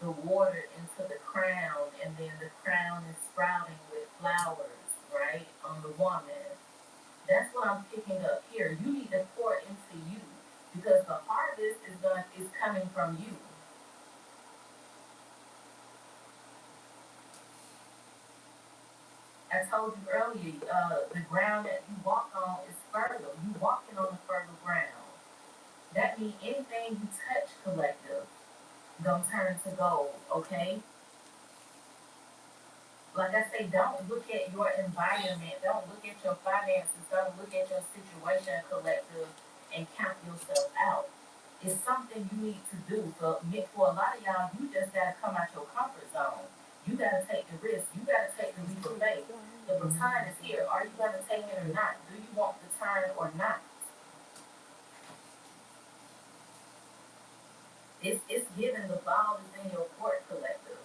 the water into the crown, and then the crown is sprouting with flowers, right, on the woman. That's what I'm picking up here. You need to pour into you because the harvest is coming from you. I told you earlier, the ground that you walk on is fertile. You walking on the fertile ground. That means anything you touch, collective, gonna turn to gold, okay? Like I say, don't look at your environment, don't look at your finances, don't look at your situation, collective, and count yourself out. It's something you need to do. For a lot of y'all, you just gotta come out your comfort zone. You gotta take the risk. You gotta take the leap of faith. The baton is here. Are you gonna take it or not? Do you want the turn or not? It's given. The ball is in your court, collective.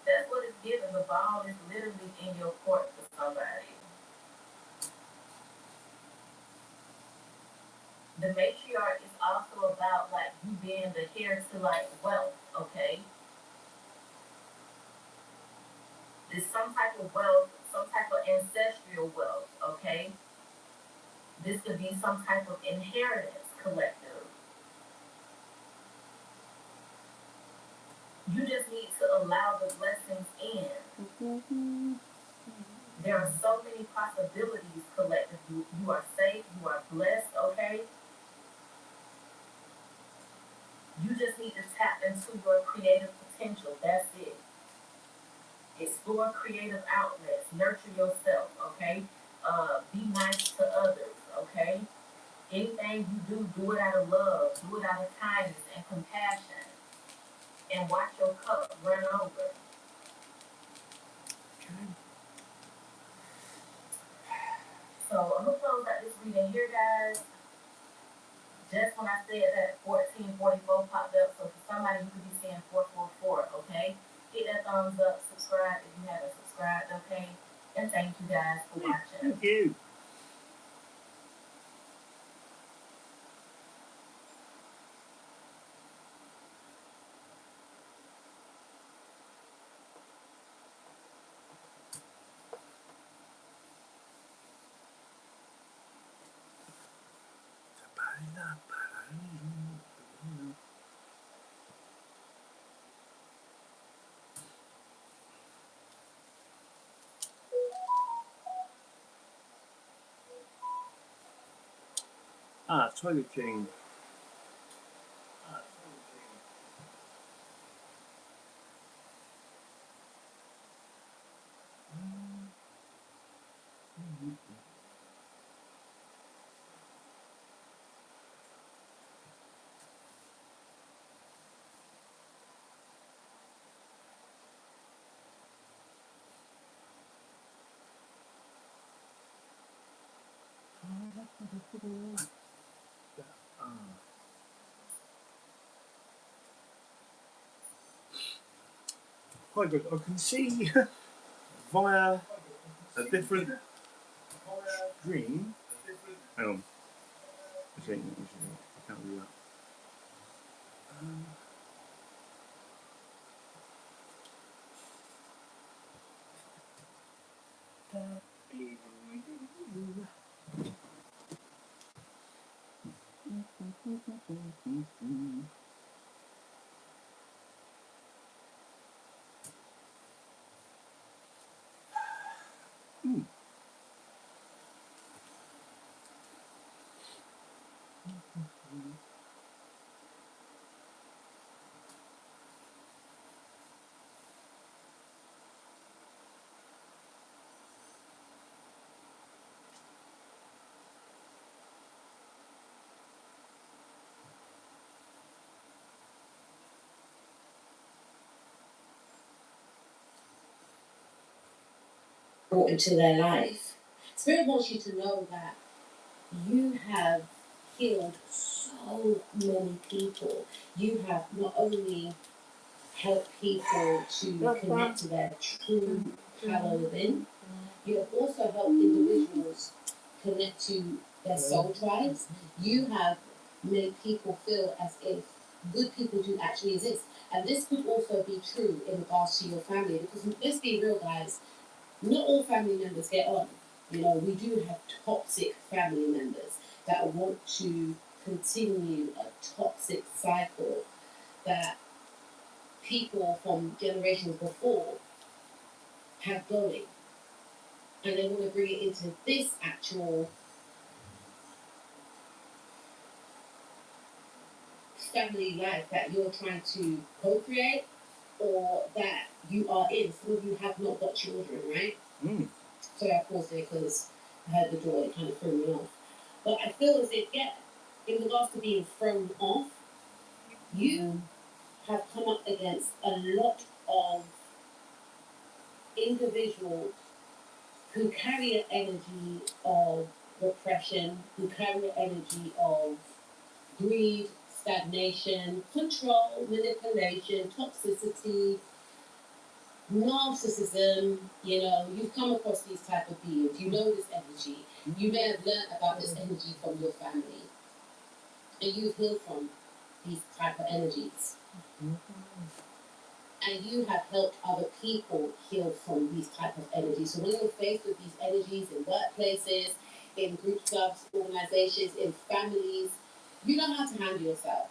That's what it's given. The ball is literally in your court for somebody. The matriarch is also about like you being the heir to like wealth, okay? There's some type of wealth, some type of ancestral wealth, okay? This could be some type of inheritance collective. You just need to allow the blessings in. There are so many possibilities collective. You are safe, you are blessed, okay? You just need to tap into your creative potential. That's it. Explore creative outlets. Nurture yourself, okay? Be nice to others, okay? Anything you do, do it out of love. Do it out of kindness and compassion. And watch your cup run over. So I'm going to close out this reading here, guys. Just when I said that 1444 popped up, so for somebody you could be seeing 444, okay? Hit that thumbs up, subscribe if you haven't subscribed, okay? And thank you guys for watching. Thank you. Toilet King. Quite good. I can see via a different stream. Hang on. I can't do that. Brought into their life. Spirit wants you to know that you have healed so many people. You have not only helped people to connect to their true power within, you have also helped individuals connect to their soul tribes. You have made people feel as if good people do actually exist. And this could also be true in regards to your family, because let's be real, guys, not all family members get on. You know, we do have toxic family members that want to continue a toxic cycle that people from generations before have going. And they want to bring it into this actual family life that you're trying to co-create or that you are in. Some of you have not got children, right? So I paused there because I heard the door, it kind of threw me off. But I feel as if, yeah, in regards to being thrown off, you have come up against a lot of individuals who carry an energy of repression, who carry an energy of greed, stagnation, control, manipulation, toxicity, narcissism. You know, you've come across these type of beings. You know this energy. You may have learned about this energy from your family. And you've healed from these type of energies. and you have helped other people heal from these type of energies. So when you're faced with these energies in workplaces, in group clubs, organizations, in families, you know how to handle yourself.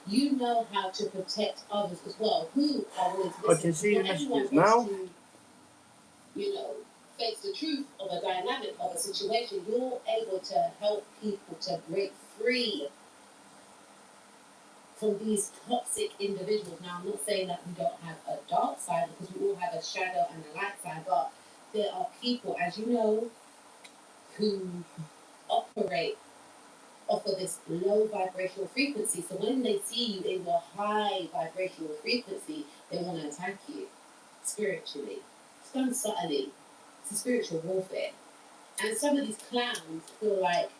You know how to protect others as well, who are willing to listen. I can see the Not everyone messages wants now. to, you know, face the truth of a dynamic of a situation. You're able to help people to break free from these toxic individuals. Now, I'm not saying that we don't have a dark side, because we all have a shadow and a light side, but there are people, as you know, who operate off of this low vibrational frequency. So when they see you in your high vibrational frequency, they want to attack you spiritually. It's done subtly. It's a spiritual warfare. And some of these clowns feel like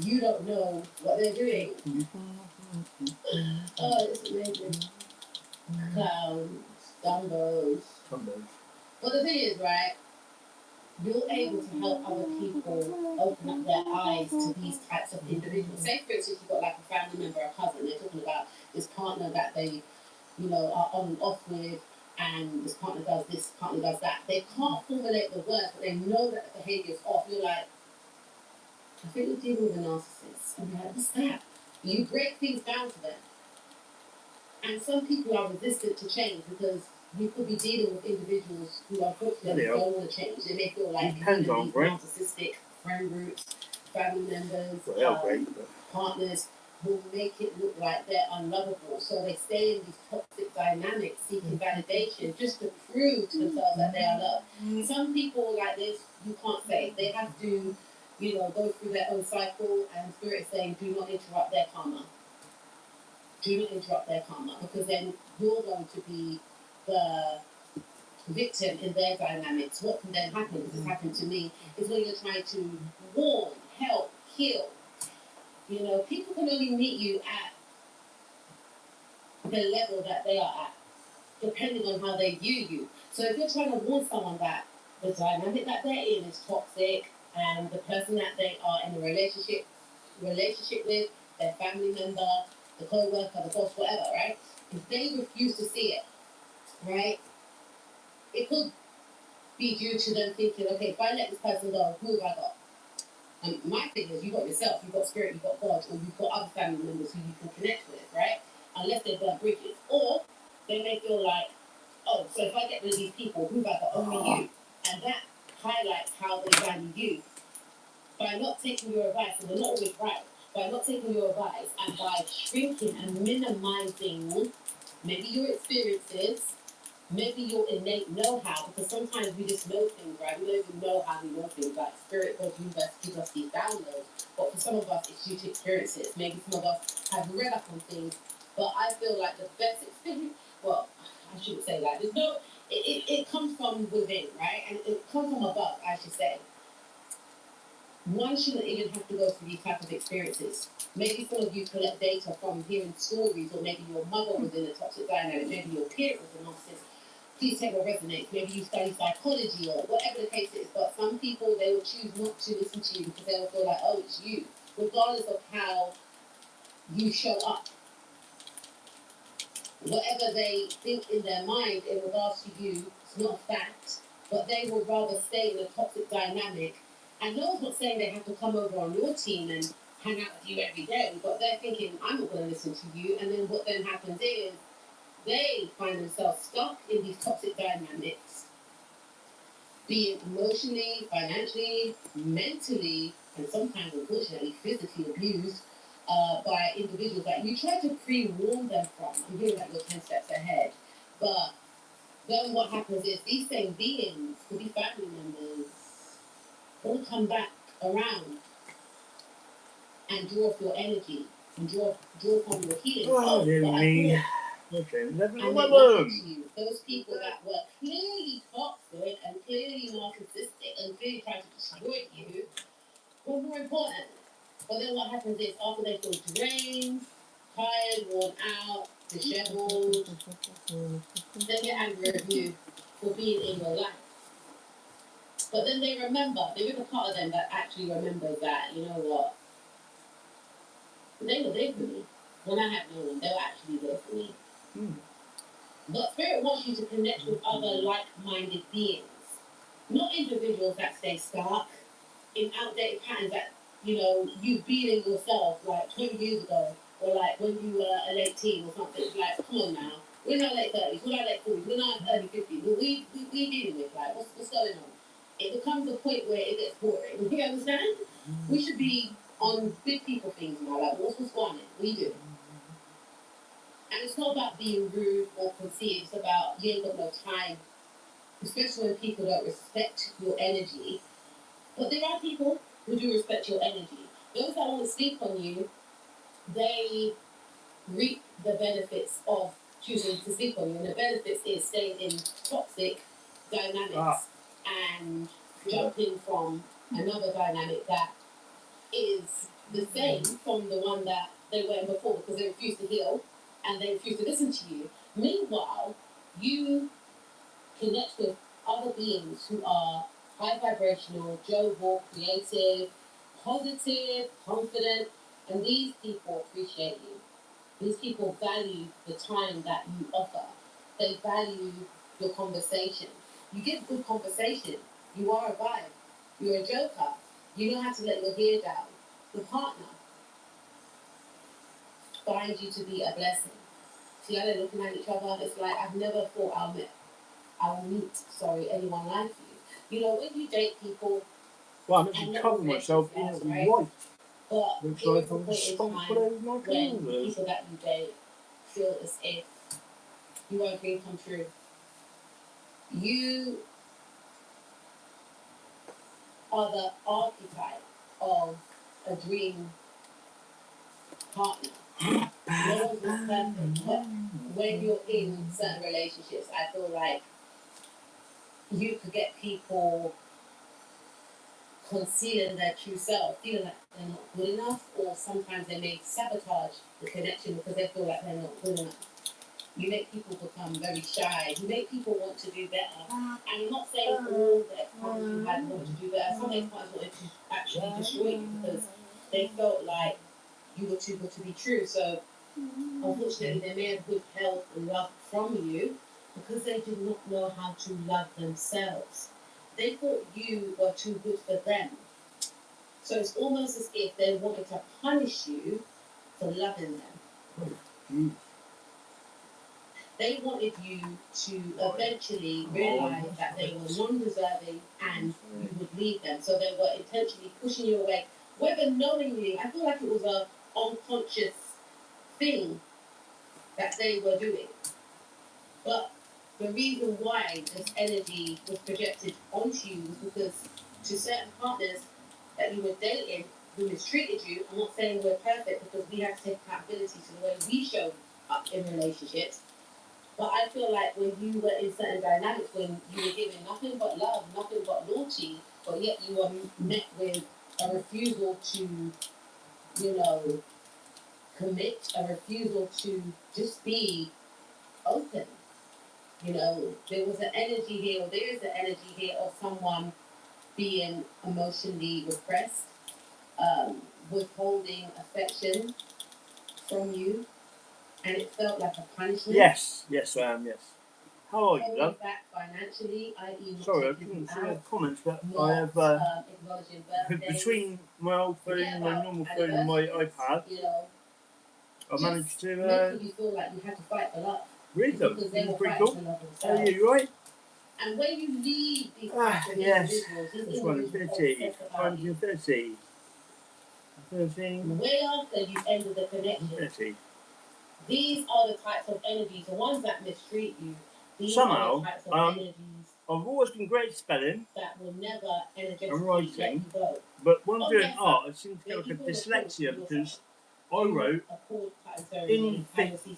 you don't know what they're doing. Oh, it's amazing. Clowns, dumbos. But the thing is, right, you're able to help other people open up their eyes to these types of individuals. Say, for instance, you've got like a family member, a cousin, they're talking about this partner that they, you know, are on and off with, and this partner does this, partner does that. They can't formulate the words, but they know that the behavior is off. You're like, I think you're dealing with a narcissist. And you're like, what's that? You break things down to them. And some people are resistant to change because you could be dealing with individuals who unfortunately don't want to change. They may feel like these narcissistic friend groups, family members, partners will make it look like they're unlovable. So they stay in these toxic dynamics, seeking validation just to prove to themselves that they are loved. Some people like this, you can't say. They have to, you know, go through their own cycle, and Spirit is saying, do not interrupt their karma. Do not interrupt their karma, because then you're going to be the victim in their dynamics. What can then happen, because it's happened to me, is when you're trying to warn, help, heal. You know, people can only meet you at the level that they are at, depending on how they view you. So if you're trying to warn someone that the dynamic that they're in is toxic, and the person that they are in a relationship with, their family member, the co-worker, the boss, whatever, right? If they refuse to see it, right, it could be due to them thinking, okay, if I let this person go, who have I got? And my thing is, you've got yourself, you've got Spirit, you've got God, or you've got other family members who you can connect with, right? Unless they've burnt bridges. Or they may feel like, oh, so if I get rid of these people, who have I got? Only you. And that highlights how they value you. By not taking your advice, and they're not always right, by not taking your advice and by shrinking and minimizing maybe your experiences, maybe your innate know-how, because sometimes we just know things, right? We don't even know how we know things. Like Spirit, God, universe gives us these downloads, but for some of us, it's due to experiences. Maybe some of us have read up on things, but I feel like the best experience, well, I shouldn't say that. There's no, it comes from within, right? And it comes from above, I should say. One shouldn't even have to go through these type of experiences. Maybe some of you collect data from hearing stories, or maybe your mother was in a toxic dynamic, maybe your parent was a narcissist. Please take what resonates. Maybe you study psychology or whatever the case is, but some people, they will choose not to listen to you because they will feel like, oh, it's you, regardless of how you show up. Whatever they think in their mind in regards to you, it's not a fact, but they would rather stay in a toxic dynamic. And no one's not saying they have to come over on your team and hang out with you every day, but they're thinking, I'm not going to listen to you. And then what then happens is they find themselves stuck in these toxic dynamics, be it emotionally, financially, mentally, and sometimes, unfortunately, physically abused by individuals that you try to pre-warn them from. I'm hearing that you're 10 steps ahead. But then what happens is these same beings, could be family members, all come back around and draw off your energy and draw from your healing. Oh, dear me. Okay, and then you, those people that were clearly toxic and clearly narcissistic and clearly trying to destroy you were more important. But then what happens is after they feel drained, tired, worn out, disheveled, they get angry with you for being in your life. But then they remember, there is a part of them that actually remembers that, you know what, they were there for me. When I had no one, they were actually there for me. But Spirit wants you to connect with other like-minded beings, not individuals that stay stuck in outdated patterns that, you know, you've been in yourself like 20 years ago, or like when you were a late teen or something. Like, come on now. We're not late 30s, we're not late 40s, we're not early 50s. We dealing with, like, what's going on? It becomes a point where it gets boring. You understand? We should be on big people things now, like, what's going on? What are you doing? And it's not about being rude or conceited, it's about you ain't got no time, especially when people don't respect your energy. But there are people who do respect your energy. Those that want to sleep on you, they reap the benefits of choosing to sleep on you. And the benefits is staying in toxic dynamics and jumping from another dynamic that is the same from the one that they were in before because they refuse to heal and they refuse to listen to you. Meanwhile, you connect with other beings who are high vibrational, jovial, creative, positive, confident, and these people appreciate you. These people value the time that you offer. They value your conversation. You give good conversation. You are a vibe. You're a joker. You know how to let your hair down. The partner finds you to be a blessing. See how they're looking at each other? It's like, I've never thought I'll meet anyone like you. You know, when you date people, Well, I'm actually covering myself in right? white. But Looks there like is a I'm point in time responsible over my when colours. people that you date feel as if you want a dream come true. You are the archetype of a dream partner. No one's not perfect, but when you're in certain relationships, I feel like you could get people concealing their true self, feeling like they're not good enough, or sometimes they may sabotage the connection because they feel like they're not good enough. You make people become very shy. You make people want to do better. And I'm not saying all the ex-partners you had wanted to do better. Some ex-partners wanted to actually destroy you because they felt like you were too good to be true. So, unfortunately, they may have withheld love from you because they did not know how to love themselves. They thought you were too good for them. So it's almost as if they wanted to punish you for loving them. They wanted you to eventually realize that they were non-deserving and you would leave them. So they were intentionally pushing you away, whether knowingly. I feel like it was an unconscious thing that they were doing. But the reason why this energy was projected onto you was because to certain partners that you were dating who mistreated you, I'm not saying we're perfect because we have to take accountability to the way we show up in relationships. But I feel like when you were in certain dynamics, when you were given nothing but love, nothing but loyalty, but yet you were met with a refusal to, you know, commit, a refusal to just be open. You know, there was an energy here, or there is an energy here of someone being emotionally repressed, withholding affection from you, and it felt like a punishment. Yes, I am, yes. How are you, love? Back financially, i.e. Sorry, I couldn't see the comments, but I have, between my old phone, my normal phone and my iPad, I managed to, making you feel like you had to fight for love. Read them. It's pretty cool. How are you, right? And when you leave these yes. This one, Infinity. Times Infinity. Way after you ended the connection. Infinity. These are the types of energies, the ones that mistreat you. These Somehow, are the types of energies I've always been great at spelling that will never energetically and let writing, you go. but when I'm doing art, I seem to get like a dyslexia because I wrote Infity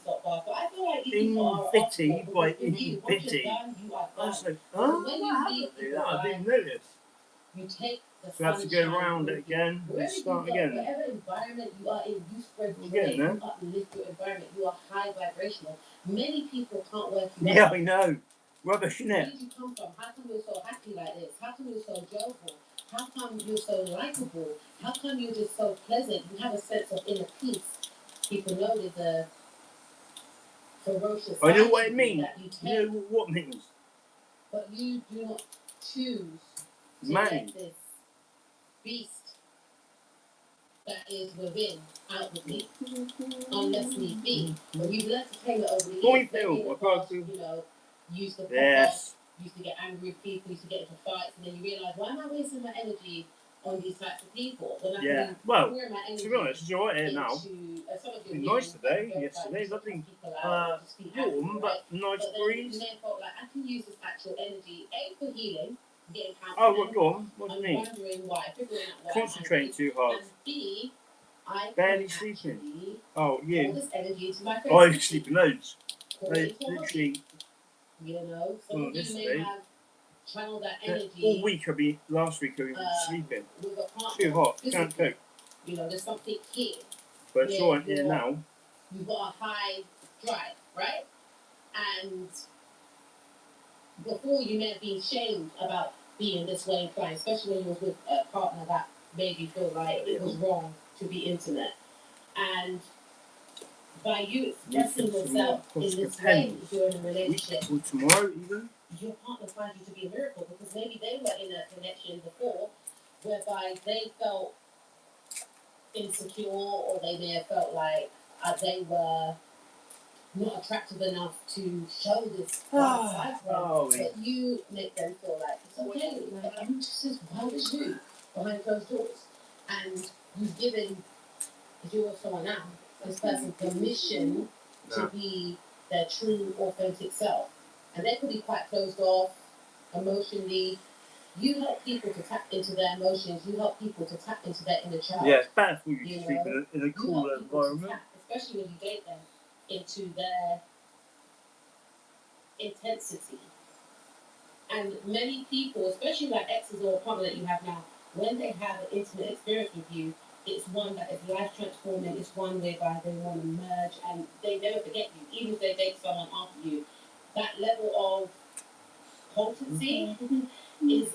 by Infity. I was like, oh, what happened to that? I didn't notice. You take the so I have to go around it again and start again. Whatever environment you are in, you spread joy, Again, you uplift your environment, you are high vibrational. Many people can't work you out. Yeah, I know. Rubbish, innit? Where did you come from? How come you're so happy like this? How come you're so joyful? How come you're so likable? How come you're just so pleasant? You have a sense of inner peace. People know there's a ferocious I know side what to it you means. that you You know take, what it means. but you do not choose to Mani. let this beast that is within outwardly, unless need be. But you've learned to tame it over the Point years. Maybe in the Phil, I past, can't you know, you used to pop off, Yes. used to get angry with people, used to get into fights, and then you realise, why am I wasting my energy on these types of people when I Yeah. can Well, pour my energy to be honest, you're right here into, now. some of It's your nice today. Yesterday, lovely. Warm, but nice but then breeze. you may have felt like I can use this actual energy, A, for healing, getting Oh, counselling. what, go on. What do I'm you mean? wondering why, figuring out why. Concentrating too hard. And B, I Barely can sleeping. actually Oh, all you. this energy into my Oh, you're creativity. sleeping loads. Pour They it into a hobby. literally, You know, some of you may yesterday, have channeled that all energy week last week I've been sleeping. with a partner. Too hot. Can't Physically. cope. You know, there's something here But it's where all right here now. you've got a high drive, right? And before you may have been shamed about being this way inclined, especially when you was with a partner that made you feel like it was wrong to be intimate. And by you expressing yourself in this way, if you're in a relationship, Or tomorrow even. your partner finds you to be a miracle because maybe they were in a connection before whereby they felt insecure or they may have felt like they were not attractive enough to show this side to them. But you make them feel like it's okay. Like, I'm just as wild as you behind closed doors. And you've given, if you're with someone now, this person permission to be their true, authentic self. And they could be quite closed off emotionally. You help people to tap into their emotions. You help people to tap into their inner child. Yeah, it's better for you to sleep in a cooler environment. Tap, especially when you date them, into their intensity. And many people, especially like exes or a partner that you have now, when they have an intimate experience with you, it's one that is life transforming. It's one whereby they want to merge and they never forget you, even if they date someone after you. That level of potency is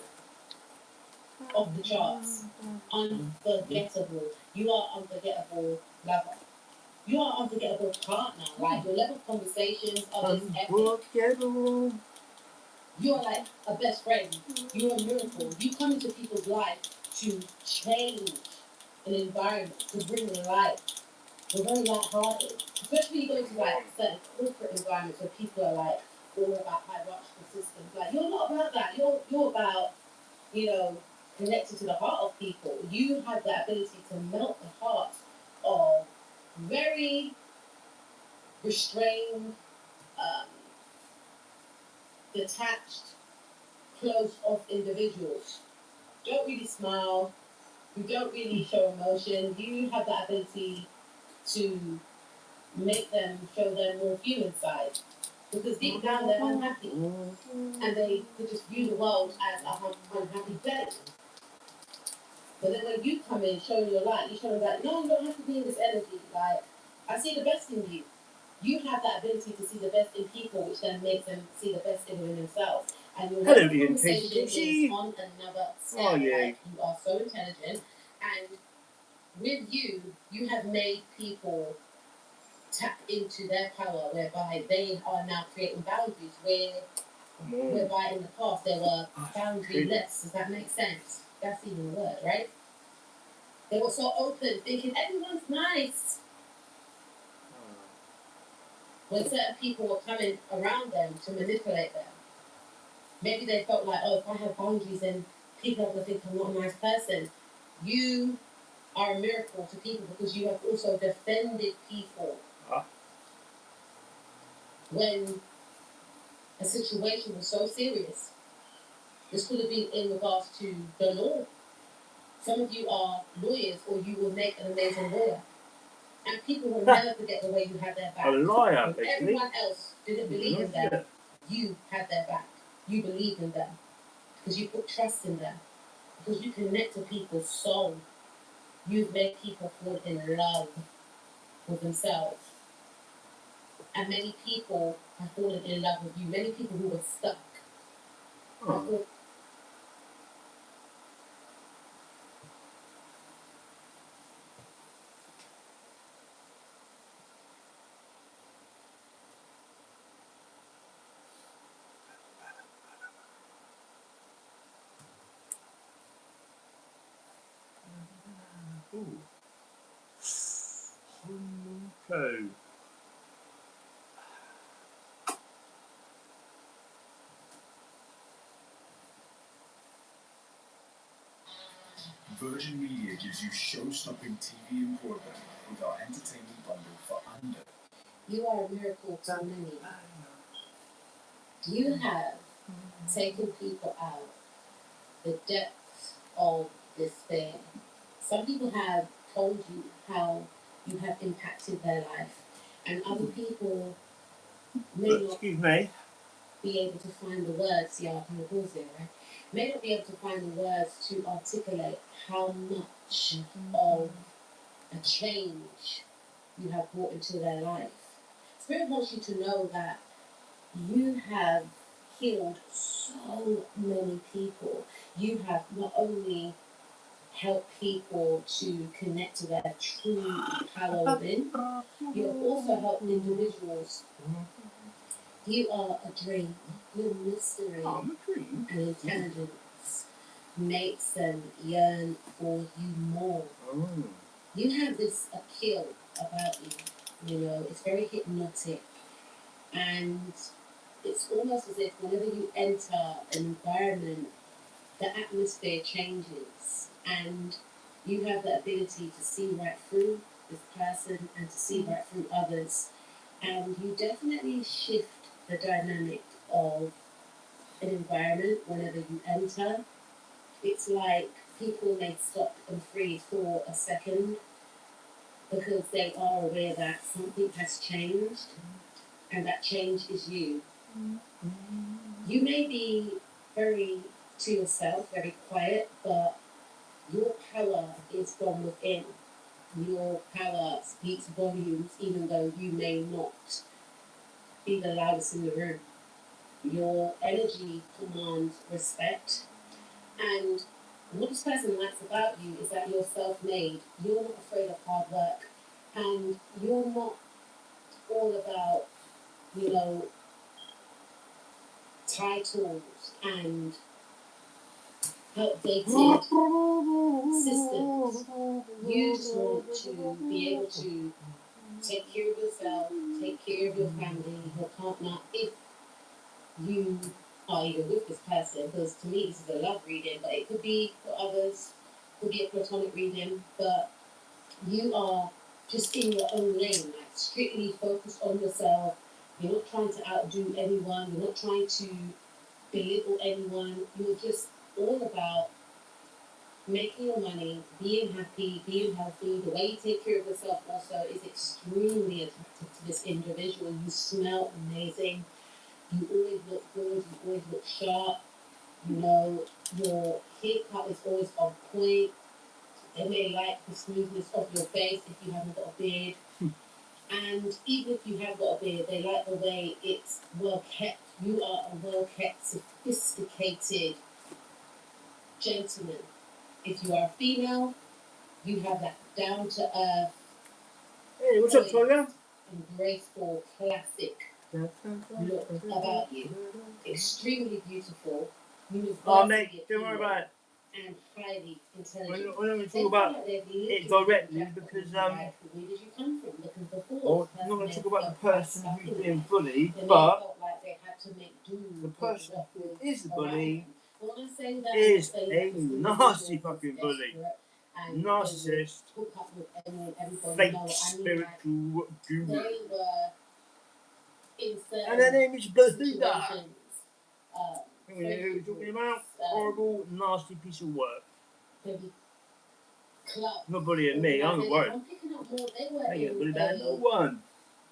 off the charts, unforgettable. You are unforgettable lover. You are unforgettable partner. Like your level of conversations are just epic. You are like a best friend. You're a miracle. You come into people's life to change an environment, to bring life. You're very light-hearted. Especially when you go to like certain corporate environments where people are like all about hierarchical systems. Like you're not about that. You're about, you know, connected to the heart of people. You have the ability to melt the heart of very restrained, detached, closed off individuals. Don't really smile, who don't really show emotion. You have the ability to make them show their more human side. Because deep down they're unhappy. And they could just view the world as a unhappy place. But then when you come in showing your light, you show them that, no, you don't have to be in this energy. Like, I see the best in you. You have that ability to see the best in people, which then makes them see the best in themselves. And your conversation is on another scale. Like, you are so intelligent. And with you, you have made people tap into their power, whereby they are now creating boundaries whereby in the past there were boundaryless. Does that make sense? That's even a word, right? They were so open, thinking everyone's nice. When certain people were coming around them to manipulate them, maybe they felt like, oh, if I have boundaries, then people are going to think I'm not a nice person. You are a miracle to people because you have also defended people. When a situation was so serious, this could have been in regards to the law. Some of you are lawyers, or you will make an amazing lawyer. And people will never forget the way you had their back. A lawyer, when everyone else didn't believe in them, you had their back. You believed in them. Because you put trust in them. Because you connect to people's soul. You've made people fall in love with themselves. And many people have fallen in love with you. Many people who were stuck have fallen. Ooh. Okay. Virgin Media gives you show-stopping TV and programming with our entertainment bundle for under. You are a miracle to many. You have taken people out the depths of despair. Some people have told you how you have impacted their life, and other people may not Excuse me. be able to find the words. Yeah, I'm gonna pause there, right? May not be able to find the words to articulate how much of a change you have brought into their life. Spirit wants you to know that you have healed so many people. You have not only helped people to connect to their true power within, you have also helped individuals. You are a dream. Your mystery and intelligence makes them yearn for you more. You have this appeal about you. You know, it's very hypnotic, and it's almost as if whenever you enter an environment, the atmosphere changes, and you have the ability to see right through this person and to see right through others, and you definitely shift the dynamic of an environment whenever you enter. It's like people may stop and freeze for a second because they are aware that something has changed, and that change is you. You may be very to yourself, very quiet, but your power is from within. Your power speaks volumes, even though you may not be the loudest in the room. Your energy commands respect. And what this person likes about you is that you're self-made. You're not afraid of hard work. And you're not all about, you know, titles and outdated systems. You just want to be able to take care of yourself, take care of your family, your partner, if you are even with this person, because to me this is a love reading, but it could be for others, could be a platonic reading, but you are just in your own lane, like strictly focused on yourself. You're not trying to outdo anyone, you're not trying to belittle anyone, you're just all about making your money, being happy, being healthy. The way you take care of yourself also is extremely attractive to this individual. You smell amazing. You always look good. You always look sharp. You know, your haircut is always on point. They may like the smoothness of your face if you haven't got a beard. And even if you have got a beard, they like the way it's well kept. You are a well kept, sophisticated gentleman. If you are a female, you have that down to earth, Hey, what's up, Toya? and graceful, classic look about you. Extremely beautiful, Oh, mate, don't worry about it. and highly intelligent. We're not going to talk about it directly because, where did you come from? Because before, or I'm not going to talk about the person who's being bullied, but like they had to make do the person who is the around bully them. When I say that, is I say a that this nasty individual fucking was bully. desperate and Narcissist, they would hook up with everybody. fake No, I mean, spiritual guru. they were in certain And her name is Bethesda. situations. Who are you talking about? Horrible, nasty piece of work. Maybe club. Not bullying me, I'm not worried. I'm picking up more. They were I get bullied in by no one.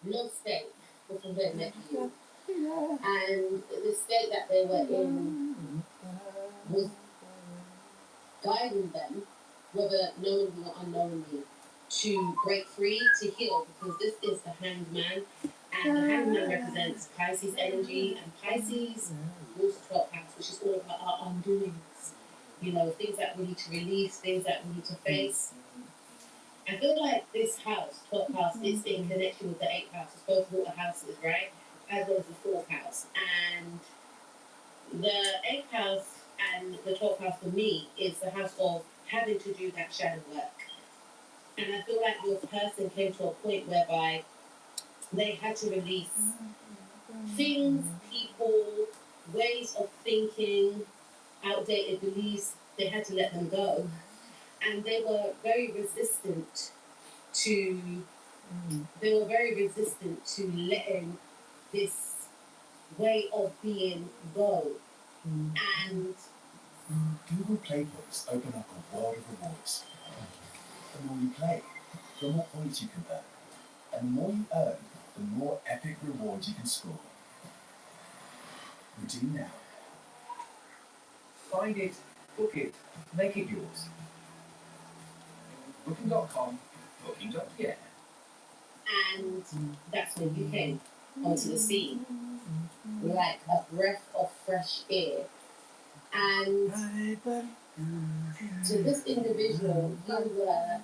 low state before they met you. And the state that they were in was guiding them, whether knowingly or unknowingly, to break free, to heal, because this is the Hanged Man, and the Hanged Man represents Pisces energy, and Pisces rules the 12th house, which is all about our undoings. You know, things that we need to release, things that we need to face. I feel like this house, 12th house, is in connection with the 8th house. It's both water houses, right? As well as the 4th house. And the 8th house and the 12th house for me is the house of having to do that shadow work. And I feel like your person came to a point whereby they had to release things, people, ways of thinking, outdated beliefs. They had to let them go. And they were very resistant to letting this way of being go. And Google Play Points open up a world of rewards. The more you play, the more points you can earn. And the more you earn, the more epic rewards you can score. Redeem now. Find it, book it, make it yours. Booking.com, booking.yeah. and that's when you came onto the scene, like a breath of fresh air. And to this individual, you were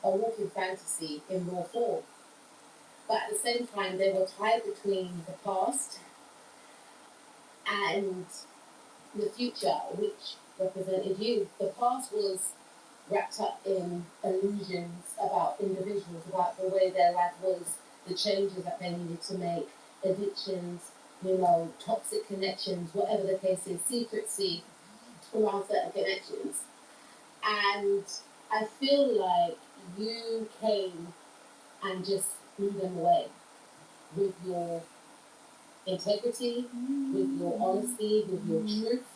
a walking fantasy in raw form. But at the same time, they were tied between the past and the future, which represented you. The past was wrapped up in illusions about individuals, about the way their life was, the changes that they needed to make, addictions, toxic connections, whatever the case is, secrecy around certain connections. And I feel like you came and just threw them away with your integrity, with your honesty, with your truth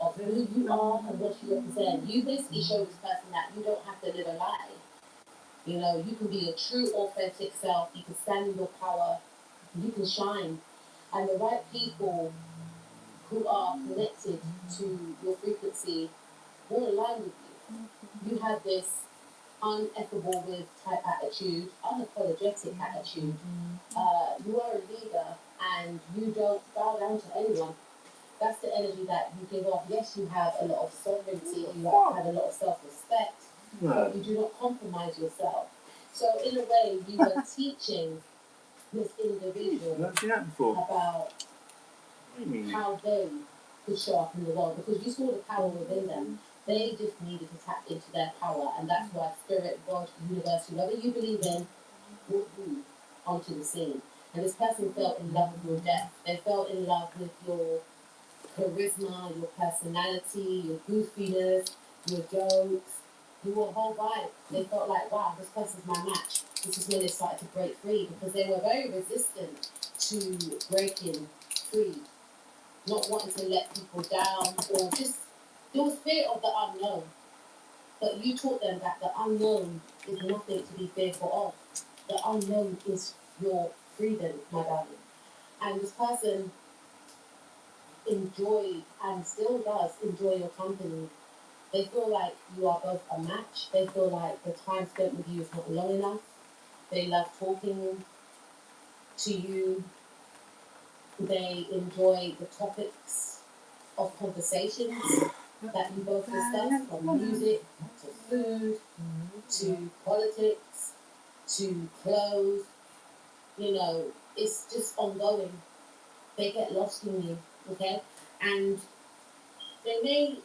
of who you are and what you represent. You basically show this person that you don't have to live a lie. You can be your true, authentic self. You can stand in your power. You can shine. And the right people who are connected to your frequency will align with you. You have this uneffable with type attitude, unapologetic attitude. You are a leader and you don't bow down to anyone. That's the energy that you give off. Yes, you have a lot of sovereignty, you have a lot of self-respect, but you do not compromise yourself. So in a way, you were teaching this individual about how they could show up in the world, because you saw the power within them. They just needed to tap into their power, and that's why spirit, God, universe, whoever you believe in, brought you onto the scene. And this person fell in love with your depth. They fell in love with your charisma, your personality, your goofiness, your jokes, your whole vibe. They felt like, wow, this person's my match. This is when they started to break free, because they were very resistant to breaking free, not wanting to let people down, or just, there was fear of the unknown. But you taught them that the unknown is nothing to be fearful of. The unknown is your freedom, my darling. And this person enjoyed and still does enjoy your company. They feel like you are both a match. They feel like the time spent with you is not long enough. They love talking to you. They enjoy the topics of conversations that you both discuss, from music to food to politics to clothes. It's just ongoing. They get lost in you, okay? And they may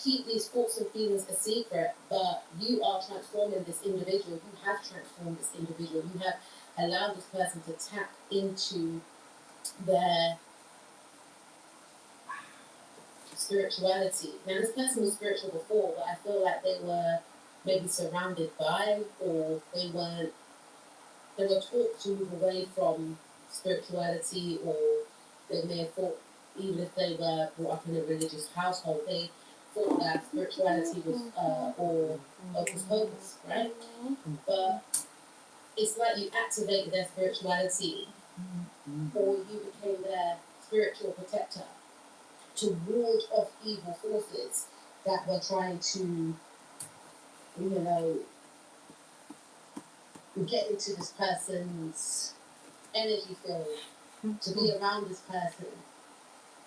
keep these thoughts and feelings a secret, but you are transforming this individual. You have transformed this individual. You have allowed this person to tap into their spirituality. Now, this person was spiritual before, but I feel like they were maybe surrounded by, or they were taught to move away from spirituality, or they may have thought, even if they were brought up in a religious household, they thought that spirituality was all hocus pocus, right? But it's like you activated their spirituality, or you became their spiritual protector to ward off evil forces that were trying to, get into this person's energy field, to be around this person.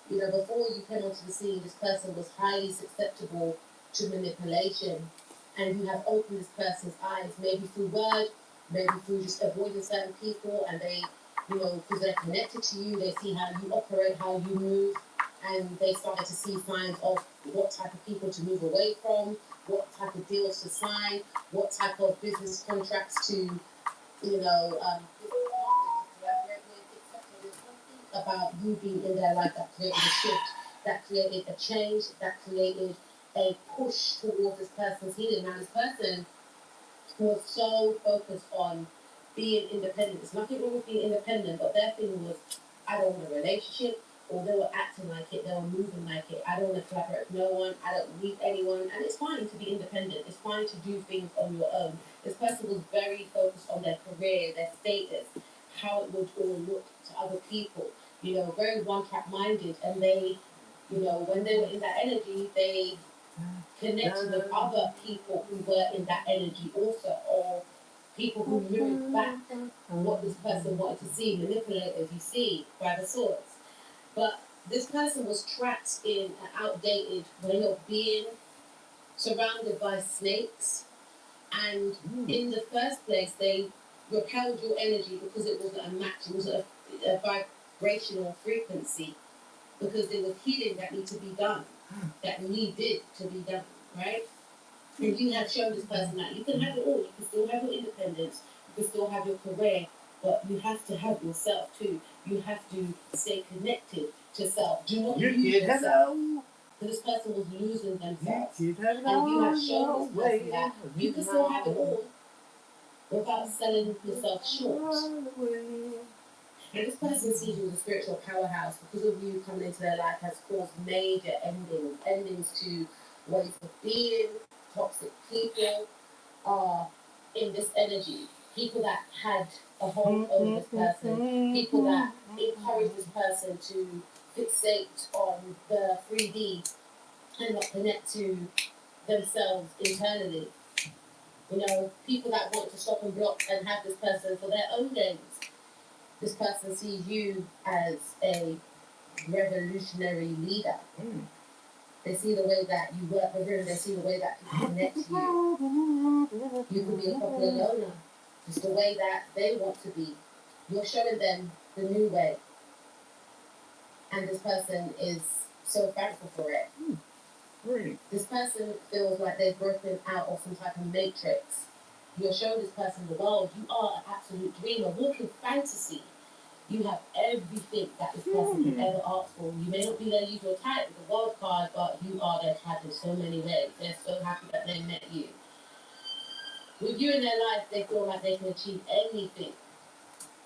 Before you came onto the scene, this person was highly susceptible to manipulation, and you have opened this person's eyes, maybe through word, maybe through just avoiding certain people, and they, because they're connected to you, they see how you operate, how you move, and they started to see signs of what type of people to move away from, what type of deals to sign, what type of business contracts to, business partners to collaborate with, etc. There's something about you being in their life that created a shift, that created a change, that created a push towards this person's healing. Now, this person was so focused on being independent. There's nothing wrong with being independent, but their thing was, I don't want a relationship, or they were acting like it, they were moving like it. I don't want to collaborate with no one, I don't need anyone, and it's fine to be independent. It's fine to do things on your own. This person was very focused on their career, their status, how it would all look to other people, very one-track minded, and they, when they were in that energy, they connected with other people who were in that energy also, or people who mirrored back what this person wanted to see, manipulators, you see, by the swords. But this person was trapped in an outdated way of being, surrounded by snakes, and in the first place, they repelled your energy because it wasn't a match, it wasn't a vibrational frequency, because there was healing that needed to be done, right? And you have shown this person that you can have it all. You can still have your independence. You can still have your career, but you have to have yourself too. You have to stay connected to self. Do not lose yourself. Because this person was losing themselves. And you have shown this person that you can still have it all without selling yourself short. And this person sees you as a spiritual powerhouse because of you coming into their life has caused major endings to ways of being. Toxic people are in this energy. People that had a hold over this person. People that encourage this person to fixate on the 3D and not connect to themselves internally. People that want to stop and block and have this person for their own gains. This person sees you as a revolutionary leader. They see the way that you work the room. They see the way that people connect to you. You could be a popular loner. It's the way that they want to be. You're showing them the new way. And this person is so thankful for it. Really? This person feels like they've broken out of some type of matrix. You're showing this person the world. You are an absolute dreamer, walking fantasy. You have everything that this person could ever ask for. You may not be their usual type with the world card, but you are their type in so many ways. They're so happy that they met you. With you in their life, they feel like they can achieve anything.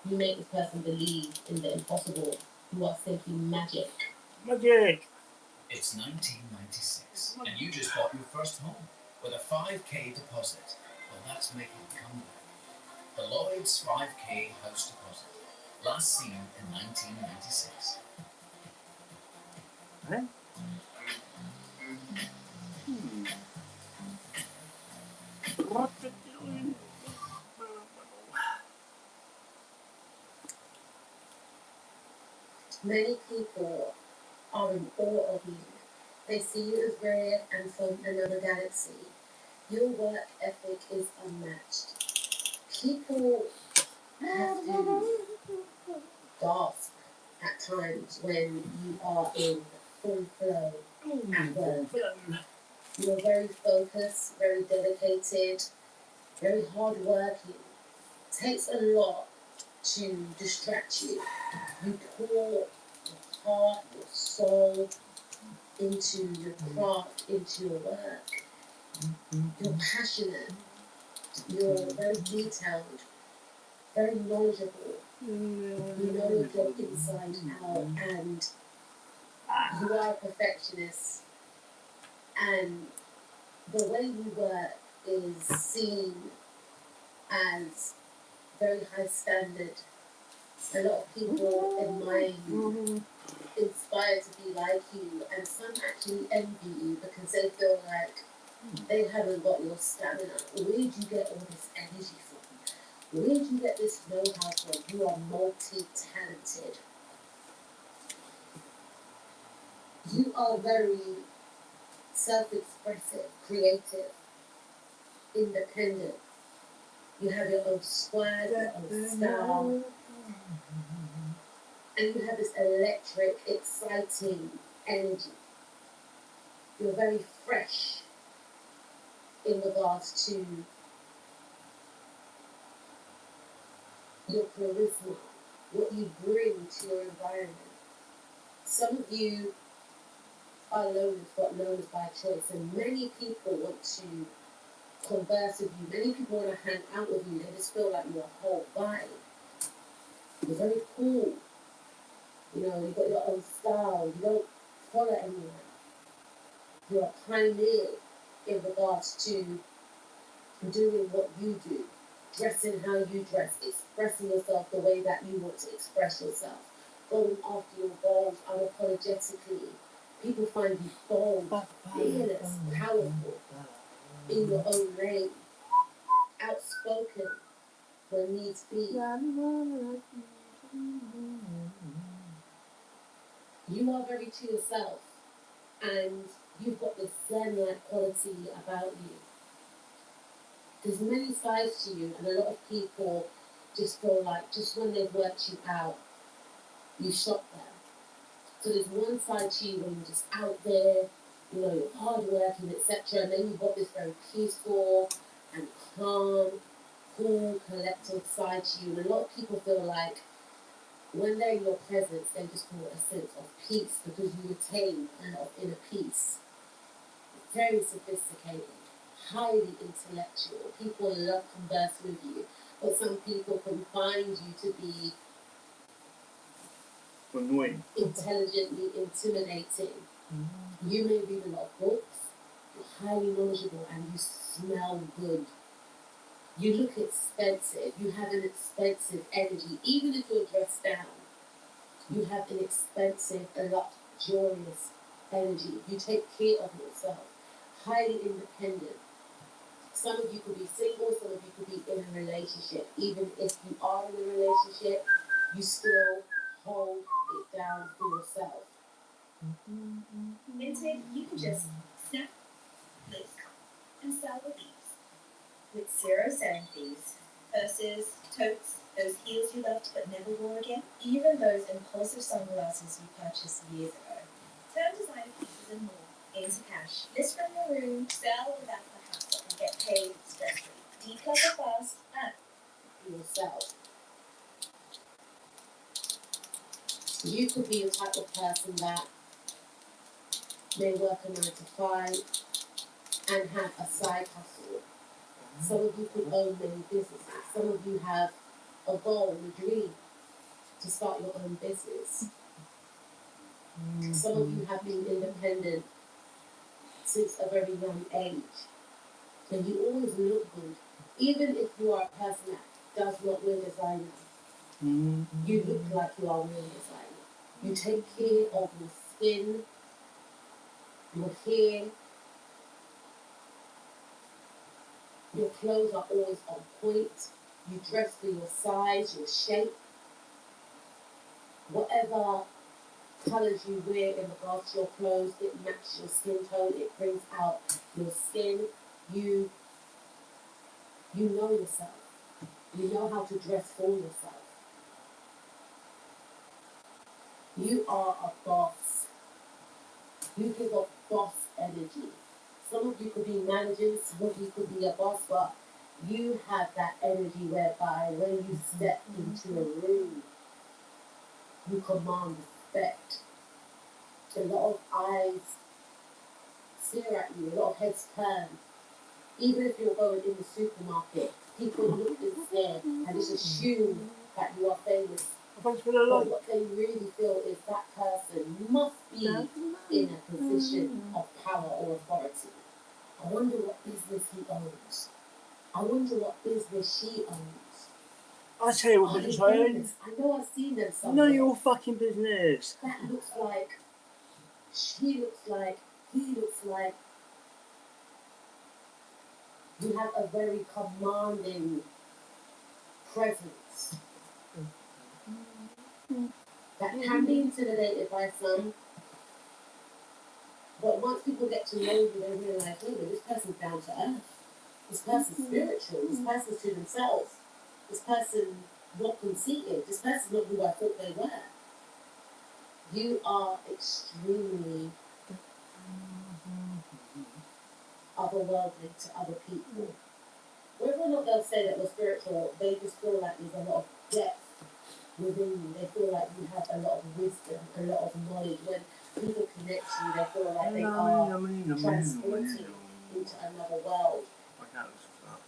You make this person believe in the impossible. You are simply magic. Magic! It's 1996, and you just bought your first home with a 5k deposit. Well, that's making a comeback. The Lloyd's 5k house deposit. Last seen in 1996. Eh? Many people are in awe of you. They see you as rare and from another galaxy. Your work ethic is unmatched. People have to gasp at times when you are in full flow at work. You're very focused, very dedicated, very hardworking. It takes a lot to distract you. You pour your heart, your soul into your craft, into your work. You're passionate. You're very detailed, very knowledgeable. You know your job inside out, and you are a perfectionist. And the way you work is seen as very high standard. A lot of people admire you, inspired to be like you, and some actually envy you because they feel like they haven't got your stamina. Where did you get all this energy from? Where did you get this know-how from? You are multi-talented. You are very self-expressive, creative, independent. You have your own swag, your own style. And you have this electric, exciting energy. You're very fresh. in regards to your charisma, what you bring to your environment. Some of you are loners, but loners by choice, and many people want to converse with you. Many people want to hang out with you. They just feel like you're a whole vibe. You're very cool. You know, you've got your own style. You don't follow anyone. You're a pioneer in regards to doing what you do, dressing how you dress, expressing yourself the way that you want to express yourself, going after your goals unapologetically. People find you bold, fearless, powerful, in your own lane, outspoken when needs be. You are very to yourself, and you've got this zen-like quality about you. There's many sides to you, and a lot of people just feel like just when they've worked you out, you shot them. So there's one side to you when you're just out there, you know, you're hardworking, etc. And then you've got this very peaceful and calm, cool, collective side to you. And a lot of people feel like when they're in your presence, they just feel a sense of peace because you retain a lot of inner peace. Very sophisticated, highly intellectual. People love conversing with you, but some people can find you to be annoying, intelligently intimidating. You may read a lot of books, you're highly knowledgeable, and you smell good. You look expensive, you have an expensive energy. Even if you're dressed down, you have an expensive, luxurious energy. You take care of yourself. Highly independent. Some of you could be single, some of you could be in a relationship. Even if you are in a relationship, you still hold it down for yourself. Instead, you can just snap this and sell with ease. With 0 selling fees, purses, totes, those heels you loved but never wore again, even those impulsive sunglasses you purchased years ago. Turn designer pieces and more into cash. List from your room, sell without the hassle, and get paid stress-free. Declutter fast and Yourself. You could be the type of person that may work a 9 to 5 and have a side hustle. Some of you could own many businesses. Some of you have a goal, a dream to start your own business. Some of you have been independent since a very young age. And you always look good. Even if you are a person that does not wear designer, you look like you are wearing designer. You take care of your skin, your hair. Your clothes are always on point. You dress for your size, your shape. Whatever colours you wear in regards to your clothes, it matches your skin tone. It brings out your skin. You know yourself. You know how to dress for yourself. You are a boss. You give off boss energy. Some of you could be managing, some of you could be a boss, but you have that energy whereby when you step into a room, you command respect. A lot of eyes stare at you, a lot of heads turn. Even if you're going in the supermarket, people look and stare and just assume that you are famous. But what they really feel is that person must be in a position of power or authority. I wonder what business he owns. I wonder what business she owns. I tell you what business I own. I know I've seen them somewhere. None of your fucking business. That looks like, she looks like, he looks like. You have a very commanding presence that can be intimidated by some. But once people get to know you, they realize, hey, this person's down to earth. This person's spiritual. This person's to themselves. This person not conceited. This person's not who I thought they were. You are extremely otherworldly to other people. Whether or not they'll say that we're spiritual, they just feel like there's a lot of depth within you. They feel like you have a lot of wisdom, a lot of knowledge. When people connect to you, they feel like they are transporting into another world. I can't listen to that.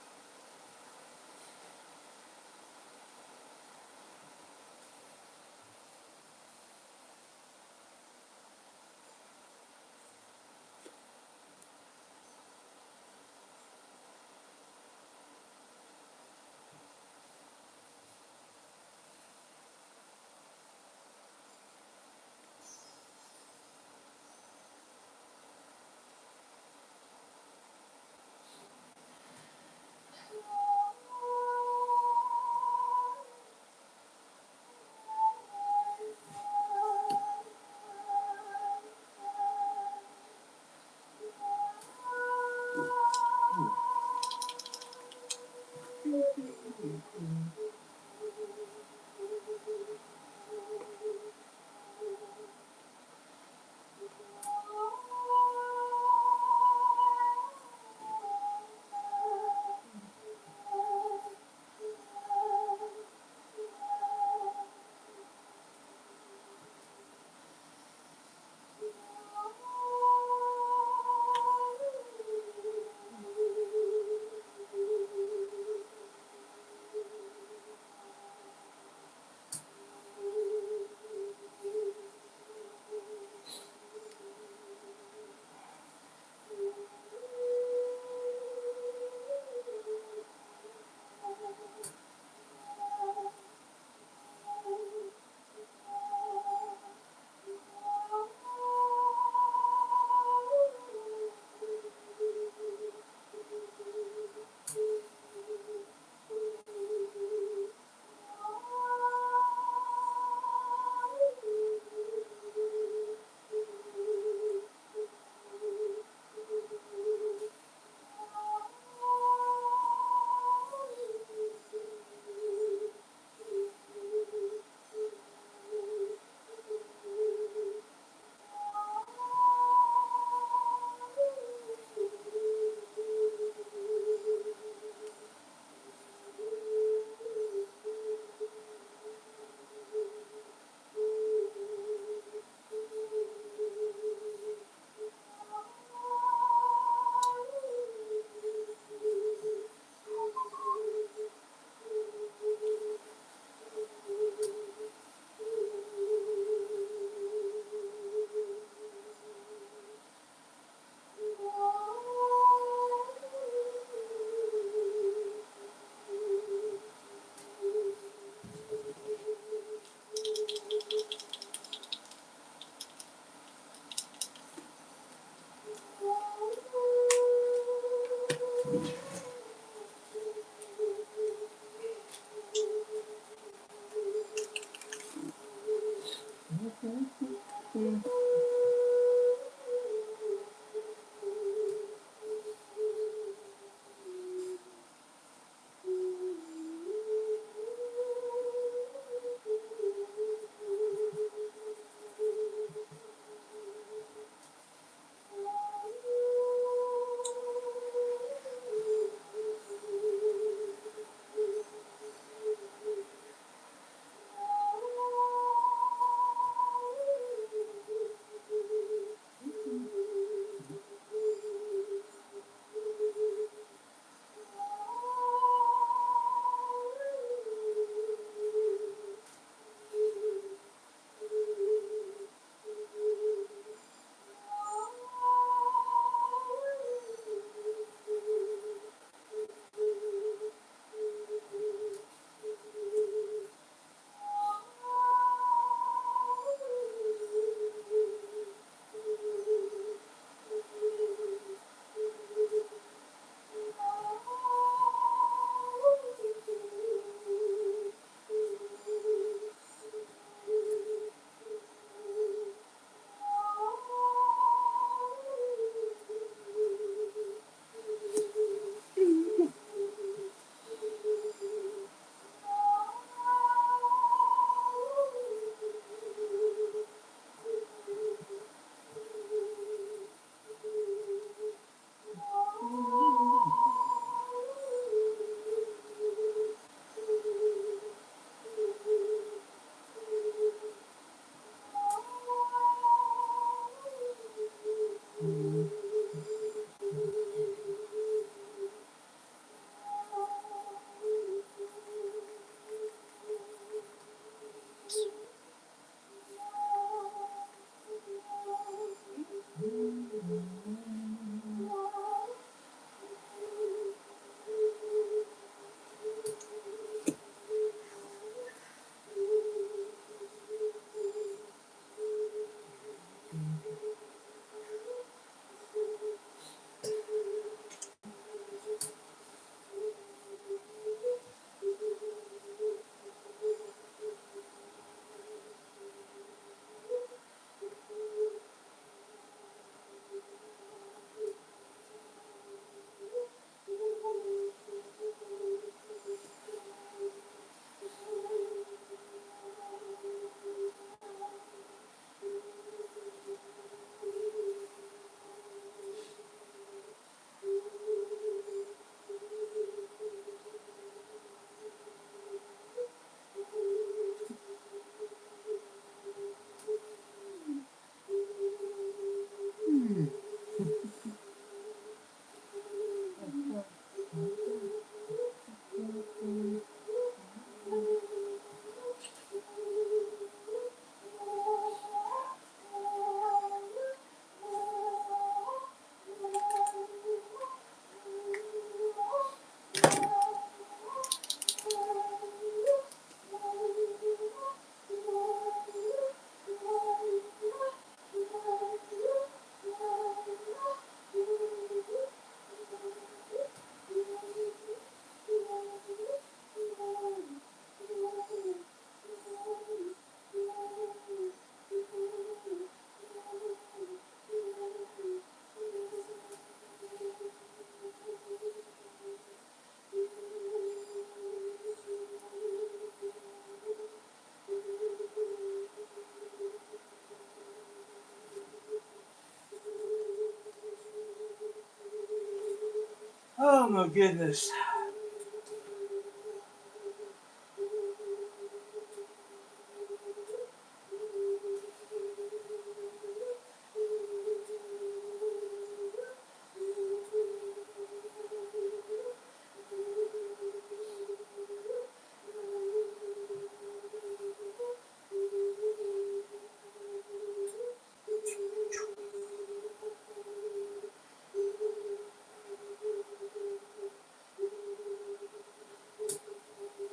my goodness.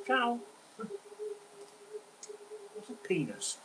Ciao. What's a penis?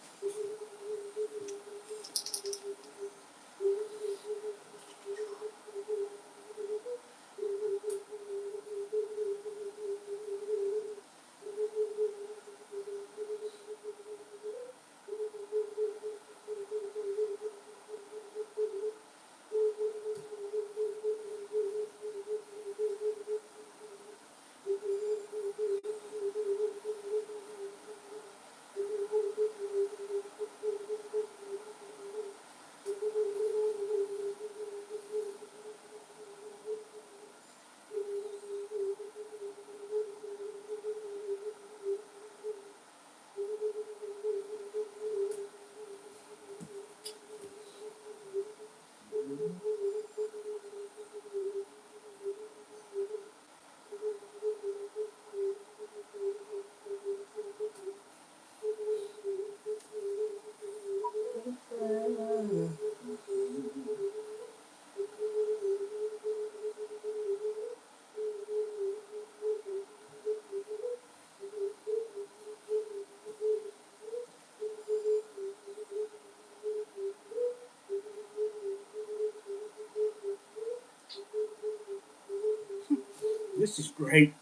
This is great.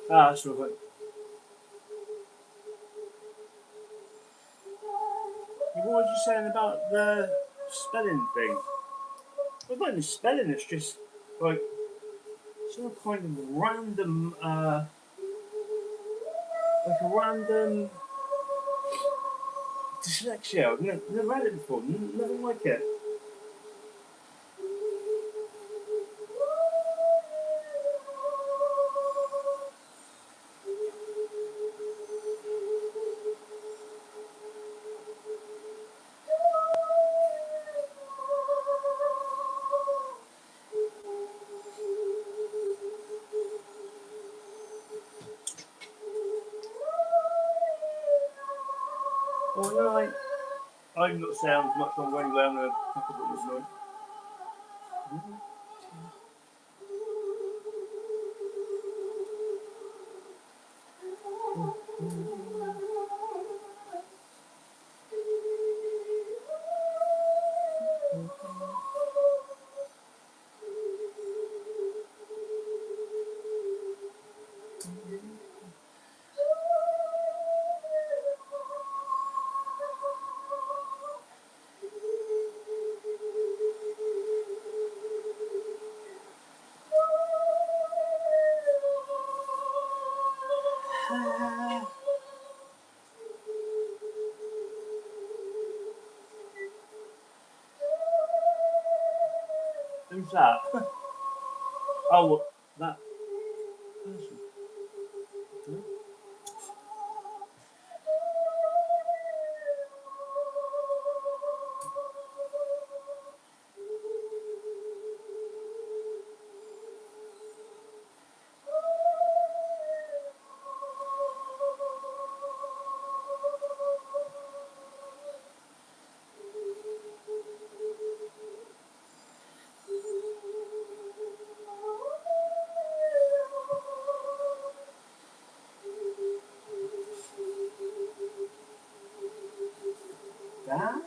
Ah, that's lovely. What was you saying about the spelling thing? Well, not even spelling, it's just like some kind of random, like a random dyslexia. I've never read it before, nothing like it. Well, you know, I'm not sounds much longer anyway. I'm going to pack up at this night. Who's that? Oh, that person. Hmm? Right.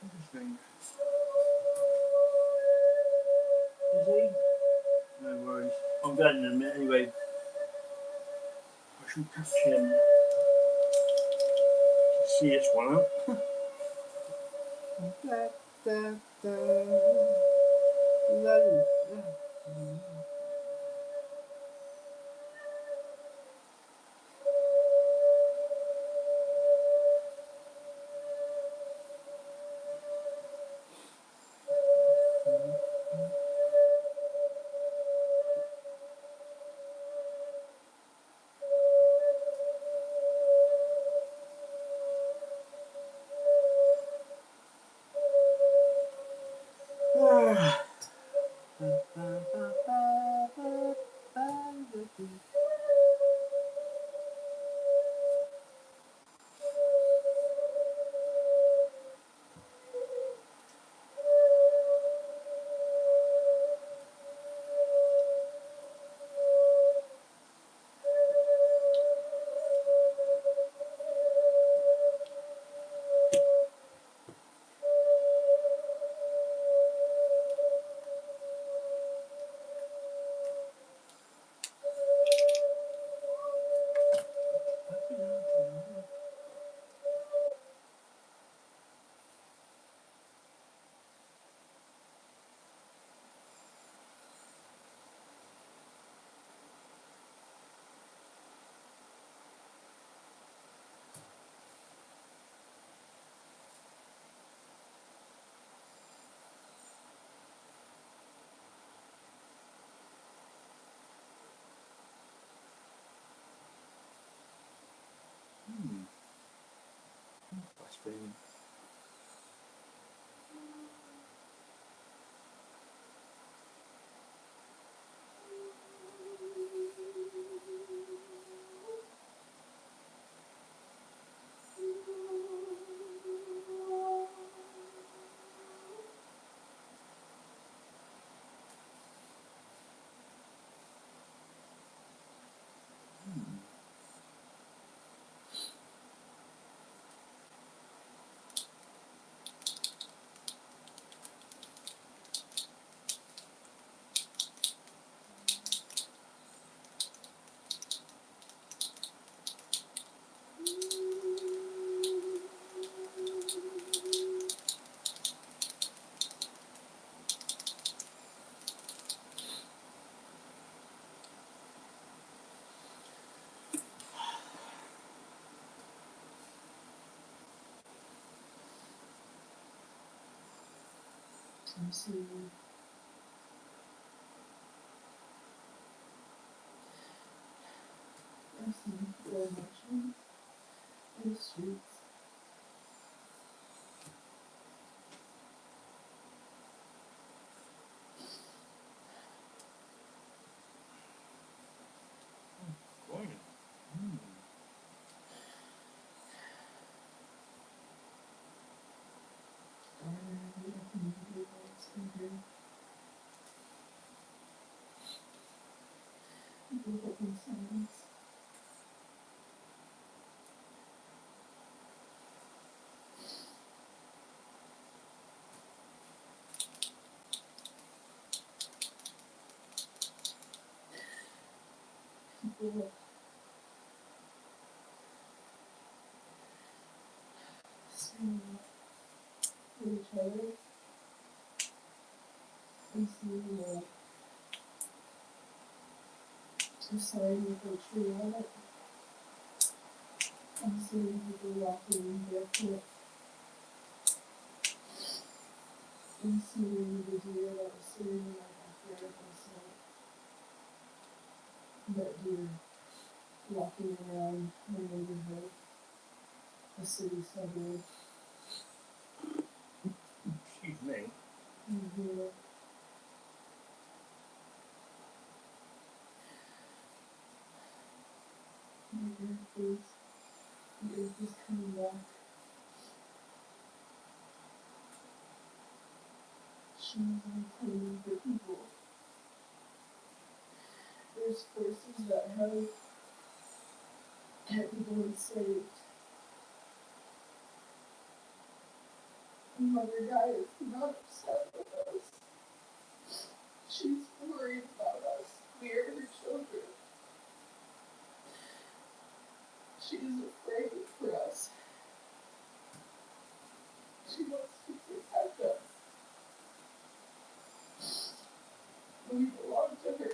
Interesting. Is he? No worries. I'm going in a minute anyway. I shall catch him. See this one up. Da, da, da. La, la. Frustrating. I'm seeing people marching in the streets. Going. People in silence. People standing up for each other. I'm seeing a sign with a tree on it. I'm seeing people walking barefoot. I'm seeing the deer that was sitting in my backyard last night. That deer walking around my neighborhood, a city suburb. Excuse me. And the earth is coming back. She's unclean for people. There's forces that have kept people enslaved. Mother Guy is not upset with us. She's worried about us. We are her children. She is afraid for us. She wants to protect us. We belong to her.